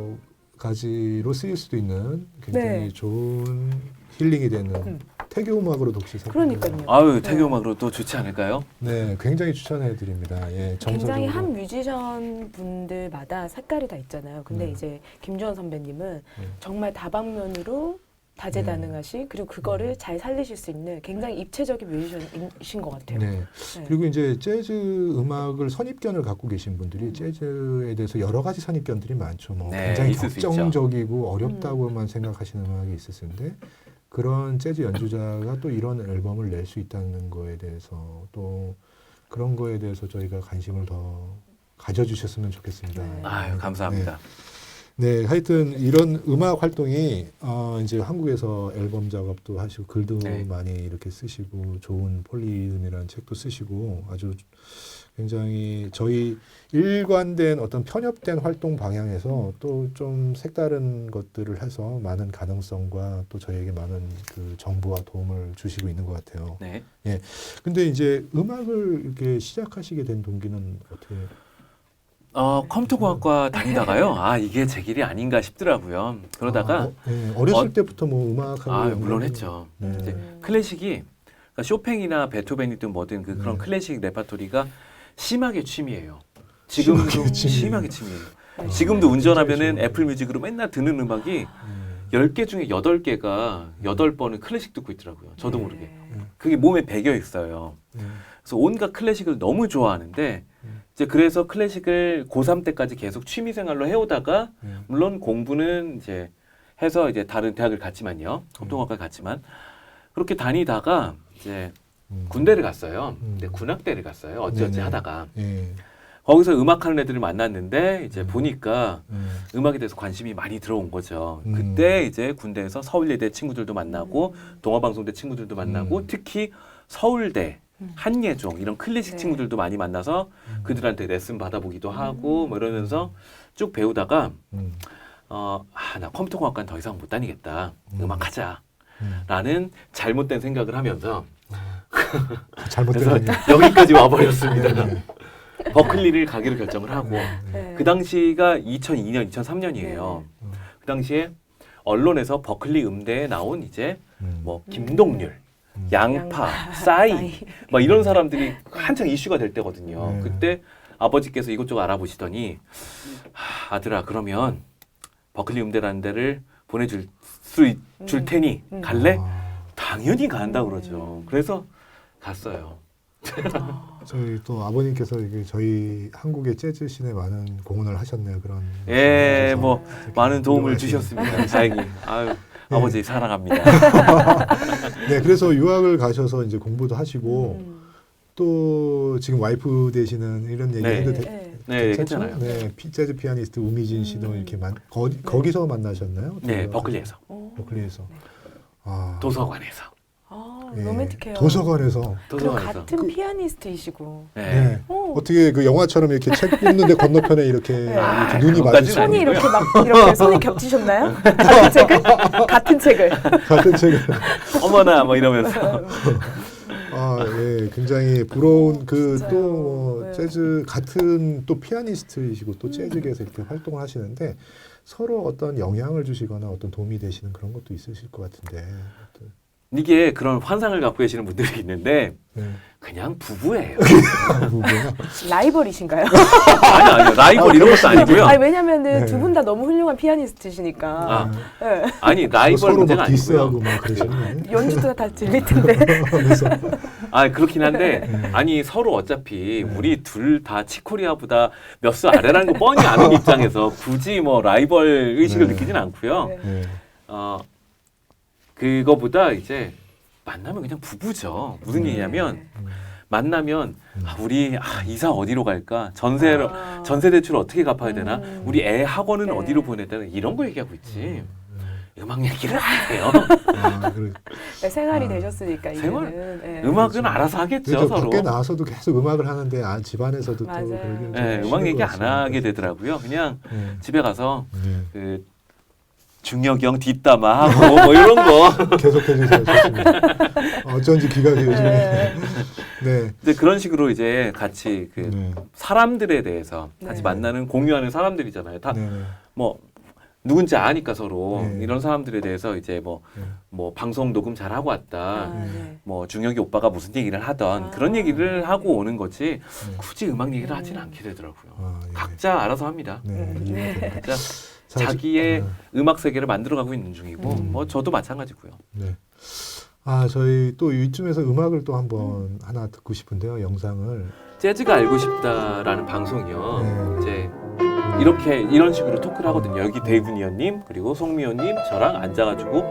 가지로 쓰일 수도 있는 굉장히 네. 좋은 힐링이 되는 태교 음악으로도 혹시 그러니까요. 아유 태교 음악으로 또 좋지 않을까요? 네, 굉장히 추천해 드립니다. 예, 굉장히 정서적으로. 한 뮤지션 분들마다 색깔이 다 있잖아요. 근데 네. 이제 김주원 선배님은 네. 정말 다방면으로 다재다능하시 그리고 그거를 잘 살리실 수 있는 굉장히 입체적인 뮤지션이신 것 같아요. 네. 네. 그리고 이제 재즈 음악을 선입견을 갖고 계신 분들이 재즈에 대해서 여러 가지 선입견들이 많죠. 뭐 네, 굉장히 있을 수 있죠. 격정적이고 어렵다고만 생각하시는 음악이 있을 텐데 그런 재즈 연주자가 또 이런 앨범을 낼 수 있다는 거에 대해서 또 그런 거에 대해서 저희가 관심을 더 가져주셨으면 좋겠습니다. 네. 아유 감사합니다. 네, 하여튼 이런 음악 활동이 이제 한국에서 앨범 작업도 하시고 글도 네. 많이 이렇게 쓰시고 좋은 폴리즘이라는 책도 쓰시고 아주 굉장히 저희 일관된 어떤 편협된 활동 방향에서 또 좀 색다른 것들을 해서 많은 가능성과 또 저희에게 많은 그 정보와 도움을 주시고 있는 것 같아요. 네. 근데 이제 음악을 이렇게 시작하시게 된 동기는 어떻게? 컴퓨터공학과 다니다가요. 아 이게 제 길이 아닌가 싶더라고요. 그러다가 어렸을 어- 때부터 뭐 음악하고 물론 했죠. 네. 이제 클래식이 그러니까 쇼팽이나 베토벤이든 뭐든 그런 네. 클래식 레파토리가 심하게 취미예요. 지금도 심하게 취미. 심하게 취미예요. 네. 지금도 네, 운전하면은 진짜 애플 뮤직으로 맨날 듣는 음악이 10개 중에 8개가 8번은 클래식 듣고 있더라고요. 저도 네. 모르게. 그게 몸에 배겨 있어요. 그래서 온갖 클래식을 너무 좋아하는데 이제 그래서 클래식을 고3 때까지 계속 취미 생활로 해오다가 물론 공부는 이제 해서 이제 다른 대학을 갔지만요. 컴퓨터공학과 갔지만 그렇게 다니다가 이제 군대를 갔어요. 근데 군악대를 갔어요. 어찌어찌 네네. 하다가 예. 거기서 음악하는 애들을 만났는데 이제 보니까 예. 음악에 대해서 관심이 많이 들어온 거죠. 음. 그때 이제 군대에서 서울예대 친구들도 만나고 동아방송대 친구들도 만나고 음. 특히 서울대 한예종 이런 클래식 네. 친구들도 많이 만나서 그들한테 레슨 받아보기도 하고 뭐 이러면서 쭉 배우다가 나 컴퓨터공학과는 더 이상 못 다니겠다. 음악하자. 라는 잘못된 생각을 하면서 잘못된 그래서 생각. 여기까지 와버렸습니다. 네. 버클리를 가기로 결정을 하고 네. 그 당시가 2002년, 2003년이에요. 그 당시에 언론에서 버클리 음대에 나온 이제 뭐 김동률, 양파, 싸이 막 이런 사람들이 한창 이슈가 될 때거든요. 네. 그때 아버지께서 이것저것 알아보시더니 아들아 그러면 버클리 음대라는 데를 보내줄 줄 테니 갈래? 당연히 간다 그러죠. 그래서 갔어요. 저희 또 아버님께서 이게 저희 한국의 재즈 씬에 많은 공헌을 하셨네요. 그런. 예, 말씀하셔서 뭐 이렇게 많은 도움을 훌륭하신- 주셨습니다. 다행히. 아유, 아버지 사랑합니다. 네, 그래서 유학을 가셔서 이제 공부도 하시고 또 지금 와이프 되시는 이런 얘기 네. 해도 네, 괜찮죠? 괜찮아요. 네, 재즈 피아니스트 우미진 씨도 이렇게 거기서 만나셨나요? 네, 버클리에서, 버클리에서. 네. 아, 도서관에서, 아, 예, 로맨틱해요. 도서관에서. 그리고 도서관에서. 같은 피아니스트이시고. 네. 네. 오. 어떻게 그 영화처럼 이렇게 책 뽑는데 건너편에 이렇게, 네. 이렇게 눈이 그것까지는 마주치는 손이 아니고요. 이렇게 막 이렇게 손이 겹치셨나요? 같은 책을? 같은 책을. 같은 책을. 어머나 뭐 이러면서. 아, 예, 굉장히 부러운 그 진짜요. 또 네. 재즈 같은 또 피아니스트이시고 또 재즈계에서 이렇게 활동을 하시는데 서로 어떤 영향을 주시거나 어떤 도움이 되시는 그런 것도 있으실 것 같은데. 이게 그런 환상을 갖고 계시는 분들이 있는데 네. 그냥 부부예요. 부부가. 라이벌이신가요? 아니요. 라이벌 이런 것도 아니고요. 아니 왜냐면은 네. 두 분 다 너무 훌륭한 피아니스트시니까. 아, 네. 아니 라이벌 서로 문제가 막 디스하고 아니고요. 막 그러시는 연주도 다 들릴 텐데. 그래서 아 그렇긴 한데 네. 아니 서로 어차피 네. 우리 둘 다 치코리아보다 몇 수 아래라는 거 뻔히 아는 입장에서 굳이 뭐 라이벌 의식을 네. 느끼진 않고요. 네. 네. 그거보다 이제 만나면 그냥 부부죠. 무슨 네. 얘기냐면 음. 만나면 우리 이사 어디로 갈까? 전세 아. 대출 어떻게 갚아야 되나? 우리 애 학원은 네. 어디로 보내야 되나? 이런 거 얘기하고 있지. 음악 얘기를 안 해요. 네, 생활이 아. 되셨으니까 생활? 이제는. 네. 음악은 그렇죠. 알아서 하겠죠 그래서 서로. 밖에 나와서도 계속 음악을 하는데 집안에서도 맞아요. 또 그러기는 좀 네, 음악 힘든 얘기 것 안 같습니다. 하게 되더라고요. 그냥 네. 집에 가서 네. 그 중력형 뒷담화 하고 뭐 이런 거. 계속해 주세요. 좋습니다. 어쩐지 기가 요즘에. 네. 이제 그런 식으로 이제 같이 그 네. 사람들에 대해서 같이 네. 만나는 공유하는 사람들이잖아요. 다 네. 뭐 누군지 아니까 서로 네. 이런 사람들에 대해서 이제 뭐 방송 녹음 잘 하고 왔다. 아, 네. 뭐 중혁이 오빠가 무슨 얘기를 하던 아. 그런 얘기를 하고 오는 거지 네. 굳이 음악 얘기를 하지는 않게 되더라고요. 아, 예. 각자 알아서 합니다. 네. 이해가 됩니다. 각자 사실- 자기의 네. 음악 세계를 만들어가고 있는 중이고 뭐 저도 마찬가지고요. 네. 저희 또 이쯤에서 음악을 또 한번 하나 듣고 싶은데요. 영상을. 재즈가 알고 싶다라는 방송이요. 네. 이제 이렇게 이런 식으로 토크를 하거든요. 여기 데이브 니언님 그리고 송미호님 저랑 앉아가지고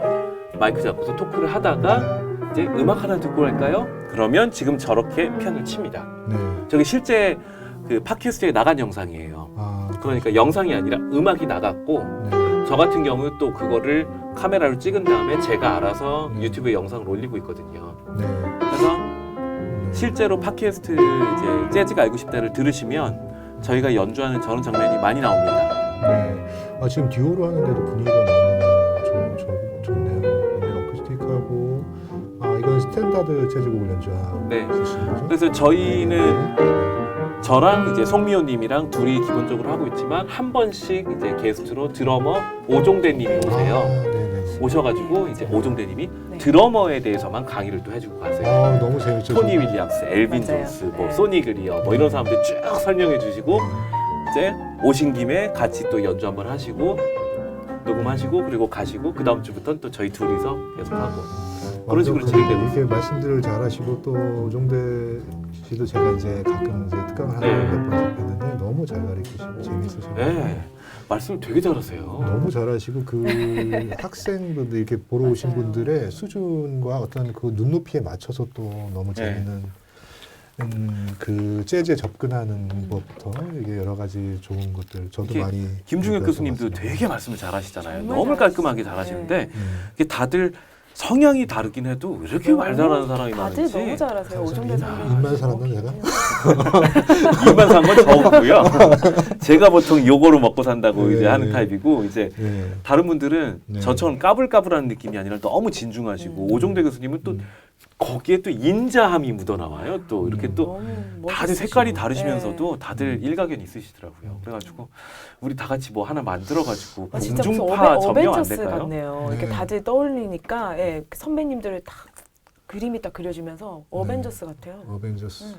마이크 잡고서 토크를 하다가 이제 음악 하나 듣고 할까요? 그러면 지금 저렇게 피아노를 칩니다. 네. 저게 실제 그 팟캐스트에 나간 영상이에요. 그러니까 영상이 아니라 음악이 나갔고 네. 저 같은 경우 또 그거를 카메라로 찍은 다음에 제가 알아서 네. 유튜브에 영상을 올리고 있거든요. 네. 그래서 네. 실제로 팟캐스트 이제 재즈가 알고 싶다를 들으시면 저희가 연주하는 저런 장면이 많이 나옵니다. 네. 지금 듀오로 하는데도 분위기가 너무 좋네요. 네, 어쿠스틱하고 이건 스탠다드 재즈곡을 연주하고 네. 있으신 거죠? 그래서 저희는 네. 저랑 이제 송미호님이랑 둘이 기본적으로 하고 있지만 한 번씩 이제 게스트로 드러머 오종대님이 오세요. 네네. 오셔가지고 이제 오종대님이 네. 드러머에 대해서만 강의를 또 해주고 가세요. 너무 재밌죠. 토니 윌리엄스, 엘빈 맞아요. 존스, 뭐 네. 소니 그리어 뭐 이런 사람들 쭉 설명해 주시고 이제 오신 김에 같이 또 연주 한번 하시고 녹음하시고 그리고 가시고 그 다음 주부터는 또 저희 둘이서 계속 하고 그런 식으로 진행되고 있어요. 이렇게 말씀들을 잘하시고 또 오종대 씨도 제가 이제 가끔 이제 특강을 네. 하는 몇번 뵀는데 너무 잘 가르치시고 재밌으시고 네, 말씀을 되게 잘하세요. 너무 잘하시고 그 학생분들 이렇게 보러 오신 맞아요. 분들의 수준과 어떤 그 눈높이에 맞춰서 또 너무 네. 재밌는 그 재즈에 접근하는 법부터 이게 여러 가지 좋은 것들 저도 이게 많이 김중혁 배워서 교수님도 왔습니다. 되게 말씀을 잘하시잖아요. 정말 너무 깔끔하게 잘하시죠. 잘하시는데 음. 이게 다들 성향이 다르긴 해도 왜 이렇게 말 잘하는 사람이 다들 많은지 너무 잘하세요. 오종대 선배님. 입만 살았나 내가? 입만 산 건 저고요. 제가 보통 요거로 먹고 산다고 네. 이제 하는 타입이고 이제 네. 다른 분들은 네. 저처럼 까불까불하는 느낌이 아니라 너무 진중하시고 오종대 교수님은 또 음. 거기에 또 인자함이 묻어 나와요. 또 이렇게 또 너무 다들 멋있으시고. 색깔이 다르시면서도 네. 다들 일가견 있으시더라고요. 그래가지고 우리 다 같이 뭐 하나 만들어가지고 진짜 무슨 공중파 점령 안 어벤져스 될까요? 같네요. 네. 이렇게 다들 떠올리니까 예, 그 선배님들을 딱 그림이 딱 그려지면서 어벤져스 같아요. 어벤져스.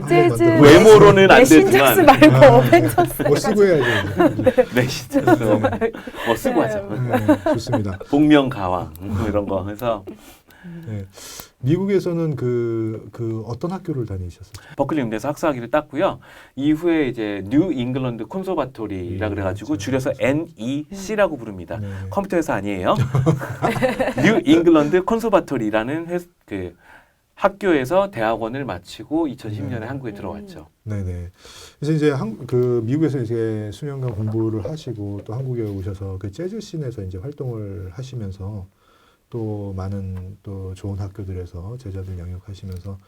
재즈 외모로는 안 신작스 되지만 말고 어벤져스. 뭐 쓰고 해야죠. 네 진짜 뭐 쓰고 하자. 네, 좋습니다. 복면가왕 뭐 이런 거 해서 네. 미국에서는 그 어떤 학교를 다니셨어요? 버클리 음대에서 학사학위를 땄고요. 이후에 이제 뉴 잉글랜드 콘서바토리라 그래가지고 줄여서 NEC라고 부릅니다. 네. 컴퓨터 회사 아니에요. 뉴 잉글랜드 콘서바토리라는 그 학교에서 대학원을 마치고 2010년에 한국에 들어왔죠. 네네. 그래서 이제 그 미국에서 이제 수년간 공부를 하시고 또 한국에 오셔서 그 재즈 씬에서 이제 활동을 하시면서 또 많은 또 좋은 학교들에서 제자들 영역하시면서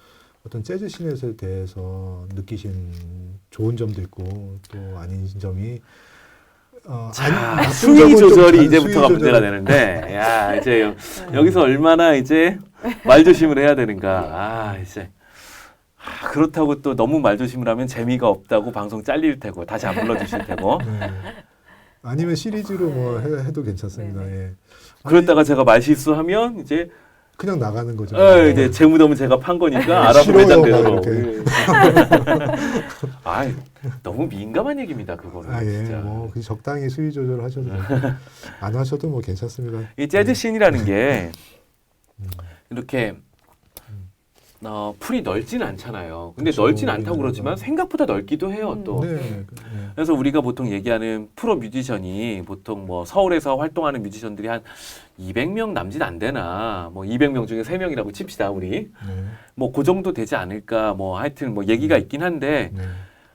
어떤 재즈 씬에 대해서 느끼신 좋은 점도 있고 또 아닌 점이 자, 나쁜 수위 점은 좀 조절이 수위 이제부터가 조절. 문제가 되는데, 야 이제 여기서 얼마나 이제 말 조심을 해야 되는가. 이제 그렇다고 또 너무 말 조심을 하면 재미가 없다고 방송 잘릴 테고 다시 안 불러주실 테고. 네. 아니면 시리즈로 뭐 해도 괜찮습니다. 네네. 예. 그랬다가 제가 말 실수하면 이제 그냥 나가는 거죠. 이제 제 무덤은 제가 판 거니까 알아서 싫어요, 매장대로. 막 아, 너무 민감한 얘기입니다. 그거는 아, 예, 진짜. 뭐 그냥 적당히 수위 조절하셔도 돼요. 안 하셔도 뭐 괜찮습니다. 이 재즈 씬이라는 게 이렇게 풀이 넓지는 않잖아요. 근데 그쵸, 넓지는 않다고 우리나라가. 그러지만 생각보다 넓기도 해요. 또. 네, 네. 그래서 우리가 보통 얘기하는 프로 뮤지션이 보통 뭐 서울에서 활동하는 뮤지션들이 한 200명 남짓 안 되나, 뭐 200명 중에 3명이라고 칩시다, 우리. 네, 뭐 그 정도 되지 않을까, 뭐 하여튼 뭐 얘기가 있긴 한데, 네.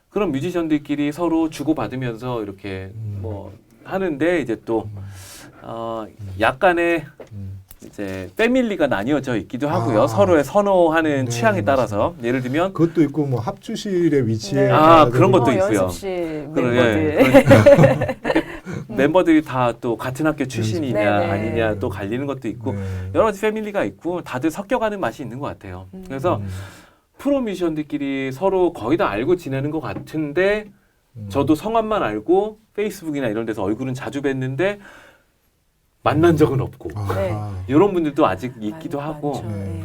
그런 뮤지션들끼리 서로 주고받으면서 이렇게 뭐 하는데, 이제 또, 약간의 이제 패밀리가 나뉘어져 있기도 하고요. 아. 서로의 선호하는 네, 취향에 따라서. 예를 들면, 그것도 있고 뭐 합주실의 위치에 네. 그런 것도 있고요. 연습실 그래, 멤버들. 멤버들이 다 또 같은 학교 출신이냐 네네. 아니냐 또 갈리는 것도 있고 여러 가지 패밀리가 있고 다들 섞여가는 맛이 있는 것 같아요. 그래서 프로 뮤지션들끼리 서로 거의 다 알고 지내는 것 같은데 저도 성함만 알고 페이스북이나 이런 데서 얼굴은 자주 뵀는데 만난 적은 없고 네. 이런 분들도 아직 있기도 하고 많죠. 네.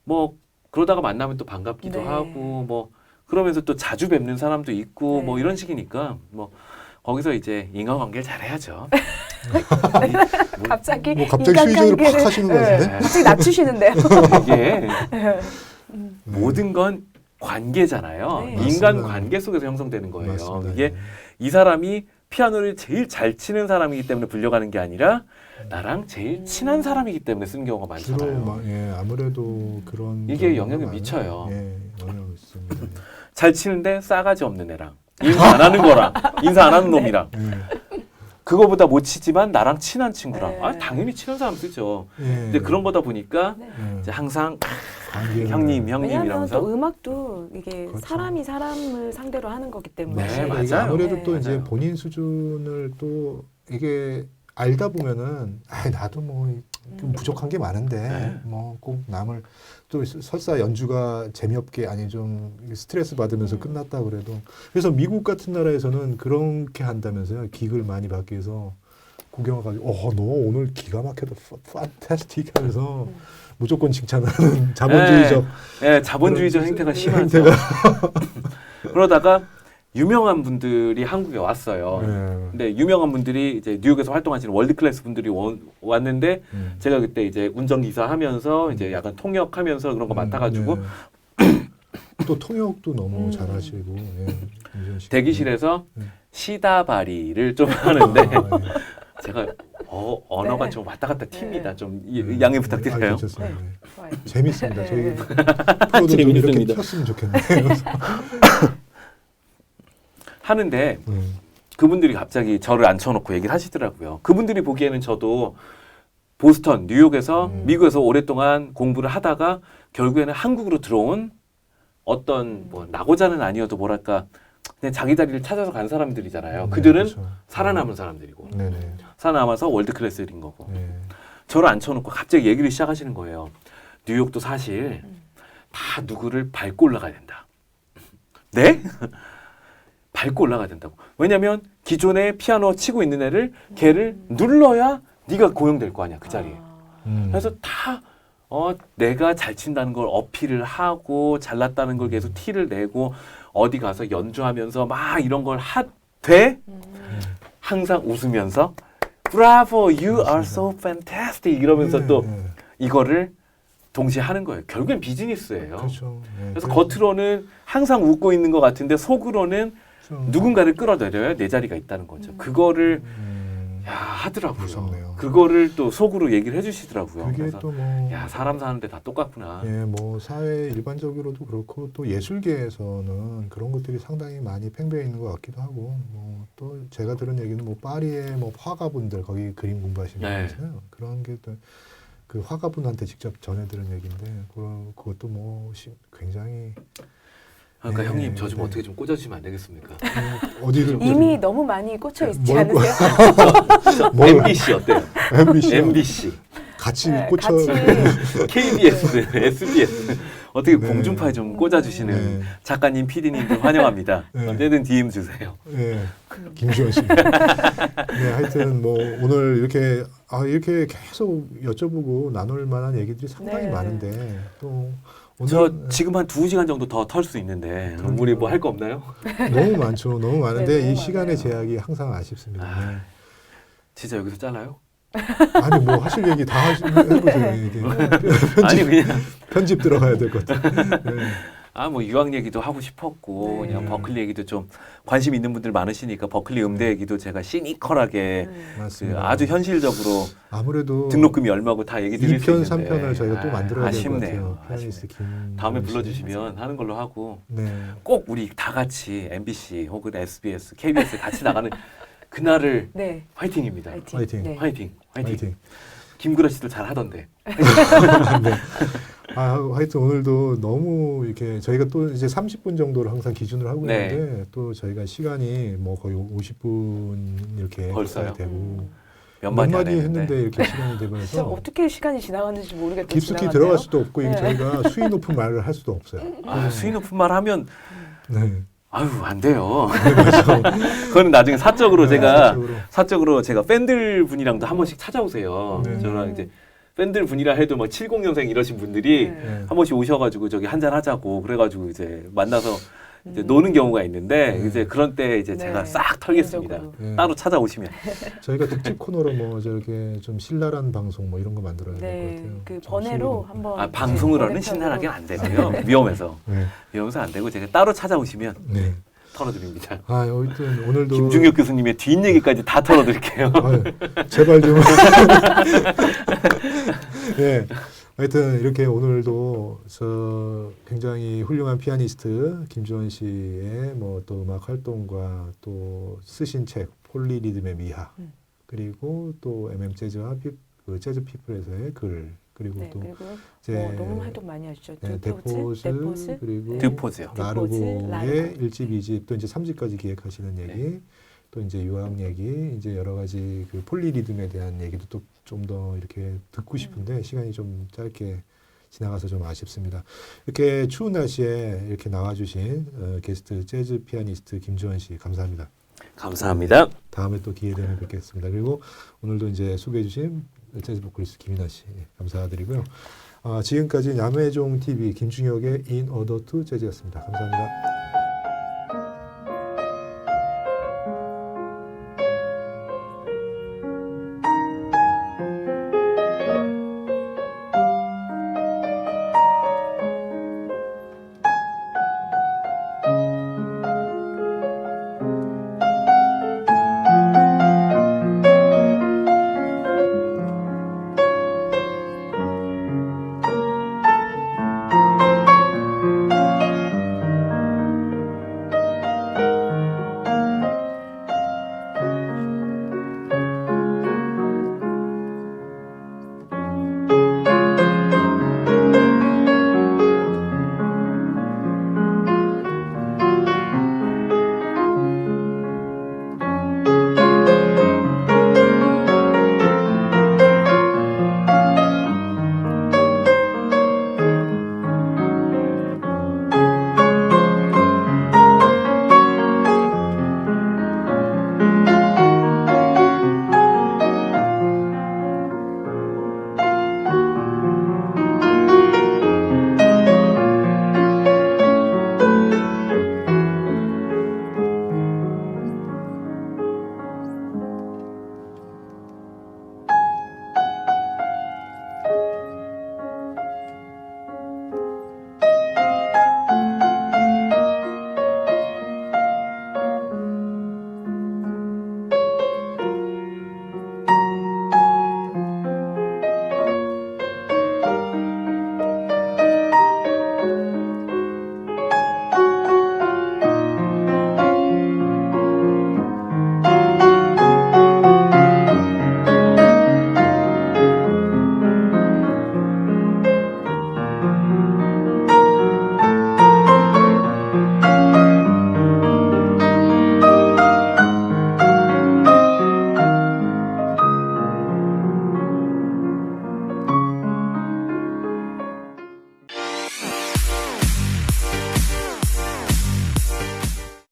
뭐 그러다가 만나면 또 반갑기도 네. 하고 뭐 그러면서 또 자주 뵙는 사람도 있고 네. 뭐 이런 식이니까 뭐 거기서 이제 인간관계를 잘해야죠. 갑자기 뭐 갑자기 수위 조절을 팍 인간관계를- 하시는 거 네. 같은데? 갑자기 낮추시는데요. 이게 모든 건 관계잖아요. 네. 인간 맞습니다. 관계 속에서 형성되는 거예요. 맞습니다. 이게 이 사람이 피아노를 제일 잘 치는 사람이기 때문에 불려가는 게 아니라 나랑 제일 친한 사람이기 때문에 쓰는 경우가 주로 많잖아요. 막, 예, 아무래도 그런 이게 경우가 영향을 많아요. 미쳐요. 예, 영향을 있습니다. 잘 치는데 싸가지 없는 애랑 인사 안 하는 거랑 인사 안 하는 놈이랑 예. 그거보다 못 치지만 나랑 친한 친구랑 네. 당연히 친한 사람 쓰죠. 예. 근데 그런 거다 보니까 예. 이제 항상 관계를- 형님 왜냐하면 이러면서 또 음악도 이게 그렇죠. 사람이 사람을 상대로 하는 거기 때문에 네, 맞습니다. 이게 맞아요. 아무래도 네. 또 이제 맞아요. 본인 수준을 또 이게 알다 보면은 나도 뭐 좀 부족한 게 많은데 네. 뭐 꼭 남을 또 설사 연주가 재미없게 아니 좀 스트레스 받으면서 끝났다 그래도 그래서 미국 같은 나라에서는 그렇게 한다면서요. 기글 많이 받기 위해서 구경 가지고 너 오늘 기가 막혀도 판타스틱 하면서 무조건 칭찬하는 자본주의적 예, 자본주의적 그런 행태가 심하죠. 그러다가 유명한 분들이 한국에 왔어요. 예. 근데 유명한 분들이 이제 뉴욕에서 활동하시는 월드 클래스 분들이 왔는데 제가 그때 이제 운전기사 하면서 이제 약간 통역하면서 그런 거 맡아가지고 네. 또 통역도 너무 잘하시고 예. 윤전 씨. 대기실에서 네. 시다바리를 좀 하는데 아, 예. 제가 언어가 네. 좀 왔다 갔다 튑니다. 네. 좀 양해 부탁드려요. 괜찮습니다. 네. 좋아요. 재밌습니다. 저희 네. 프로도 좀 이렇게 재밌습니다. 폈으면 좋겠네요. 하는데 그분들이 갑자기 저를 앉혀놓고 얘기를 하시더라고요. 그분들이 보기에는 저도 보스턴, 뉴욕에서 미국에서 오랫동안 공부를 하다가 결국에는 한국으로 들어온 어떤 뭐 낙오자는 아니어도 뭐랄까 그냥 자기 자리를 찾아서 간 사람들이잖아요. 그들은 그렇죠. 살아남은 사람들이고 네네. 살아남아서 월드 클래스인 거고 네. 저를 앉혀놓고 갑자기 얘기를 시작하시는 거예요. 뉴욕도 사실 다 누구를 밟고 올라가야 된다. 네? 밟고 올라가야 된다고. 왜냐면 기존에 피아노 치고 있는 애를 걔를 눌러야 네가 고용될 거 아니야 그 자리에. 그래서 다 내가 잘 친다는 걸 어필을 하고 잘났다는 걸 계속 티를 내고 어디 가서 연주하면서 막 이런 걸 하되 항상 웃으면서 Bravo, you are so fantastic 이러면서 또 이거를 동시에 하는 거예요. 결국엔 비즈니스예요. 그렇죠. 네. 그래서 겉으로는 항상 웃고 있는 것 같은데 속으로는 그렇죠. 누군가를 끌어내려야 내 자리가 있다는 거죠. 그거를 야 하더라고요. 무섭네요. 그거를 또 속으로 얘기를 해주시더라고요. 그게 그래서 또 뭐 야 사람 사는데 다 똑같구나. 예, 뭐 사회 일반적으로도 그렇고 또 예술계에서는 그런 것들이 상당히 많이 팽배해 있는 것 같기도 하고 뭐 또 제가 들은 얘기는 뭐 파리의 뭐 화가분들 거기 그림 공부하시는 네. 분이잖아요. 그런 게 또 그 화가분한테 직접 전해 들은 얘기인데 그것도 뭐 굉장히 그러니까 네, 형님 저 좀 네. 어떻게 좀 꽂아주시면 안 되겠습니까? 어디를 이미 너무 많이 꽂혀 있지 뭘 않으세요? 뭘 MBC 어때요? MBC MBC, 같이 네, 꽂혀 같이 KBS, SBS 어떻게 네. 공중파에 좀 꽂아주시는 네. 작가님, PD님들 환영합니다. 네. 언제든 DM 주세요. 예, 김지원 씨. 네, 하여튼 뭐 오늘 이렇게 이렇게 계속 여쭤보고 나눌 만한 얘기들이 상당히 네. 많은데 또 저 오늘 지금 한 2시간 정도 더 털 수 있는데 그럼요. 우리 뭐 할 거 없나요? 너무 많죠. 너무 많은데 네, 너무 이 시간의 많아요. 제약이 항상 아쉽습니다. 네. 진짜 여기서 잘라요? 아니 뭐 하실 얘기 다 해보세요. 이게 아니 그냥 편집 들어가야 될 것 같아요. 네. 뭐 유학 얘기도 하고 싶었고 네. 그냥 버클리 얘기도 좀 관심 있는 분들 많으시니까 버클리 음대 얘기도 제가 시니컬하게 그 맞습니다. 아주 현실적으로 아무래도 등록금이 얼마고 다 얘기 드릴 수 2편, 있는데 3편을 저희가 또 만들어야 될 것 아쉽네요. 같아요. 피아니스트 김 다음에 불러주시면 하는 걸로 하고 네. 꼭 우리 다 같이 MBC 혹은 SBS, KBS 같이 나가는 그날을 네. 화이팅입니다. 화이팅. 화이팅. 네. 화이팅. 화이팅. 김구라 씨도 잘 하던데. 네. 하여튼 오늘도 너무 이렇게 저희가 또 이제 30분 정도를 항상 기준으로 하고 네. 있는데 또 저희가 시간이 뭐 거의 50분 이렇게 벌써요? 가까이 되고 몇 몇 마디 안 마디 했는데 했는데. 이렇게 시간이 되고 진짜 해서 어떻게 시간이 지나갔는지 모르겠다. 깊숙이 들어갈 수도 없고 네. 저희가 수위 높은 말을 할 수도 없어요. 수위 높은 말 하면 네. 아유 안 돼요. 그거는 나중에 사적으로 제가 사적으로 제가 팬들 분이랑도 한 번씩 찾아오세요. 네. 저랑 이제 팬들 분이라 해도 막 70년생 이러신 분들이 네. 한 번씩 오셔가지고 저기 한잔 하자고 그래가지고 이제 만나서 이제 노는 경우가 있는데 네. 이제 그런 때 이제 네. 제가 싹 털겠습니다. 개인적으로. 네. 따로 찾아오시면. 저희가 특집 코너로 뭐 저렇게 좀 신랄한 방송 뭐 이런 거 만들어야 될 것 네. 같아요. 그 좀 번외로 수위가 한번 방송으로는 번외편으로. 신랄하게는 안 되고요. 위험해서 네. 위험해서 안 되고 제가 따로 찾아오시면 네. 털어드립니다. 하여튼 오늘도 김중혁 교수님의 뒷 얘기까지 다 털어드릴게요. 아유, 제발 좀. 네. 하여튼 이렇게 오늘도 저 굉장히 훌륭한 피아니스트 김주원 씨의 뭐 또 음악 활동과 또 쓰신 책 폴리리듬의 미학 그리고 또 재즈와 그 재즈 피플에서의 글 그리고 네, 또 그리고 이제 뭐 논문 활동 많이 하시죠. 네, 데포즈, 데포스 그리고 네. 드포즈요. 라르고의 라르고. 1집, 2집 또 이제 3집까지 기획하시는 얘기 또 이제 유학 얘기 이제 여러 가지 그 폴리리듬에 대한 얘기도 또 좀 더 이렇게 듣고 싶은데 시간이 좀 짧게 지나가서 좀 아쉽습니다. 이렇게 추운 날씨에 이렇게 나와주신 게스트 재즈 피아니스트 김주원 씨 감사합니다. 감사합니다. 다음에 또 기회 되면 뵙겠습니다. 그리고 오늘도 이제 소개해주신 재즈 보컬리스트 김인하 씨 감사드리고요. 지금까지 야매종 TV 김중혁의 In Order to Jazz였습니다. 감사합니다.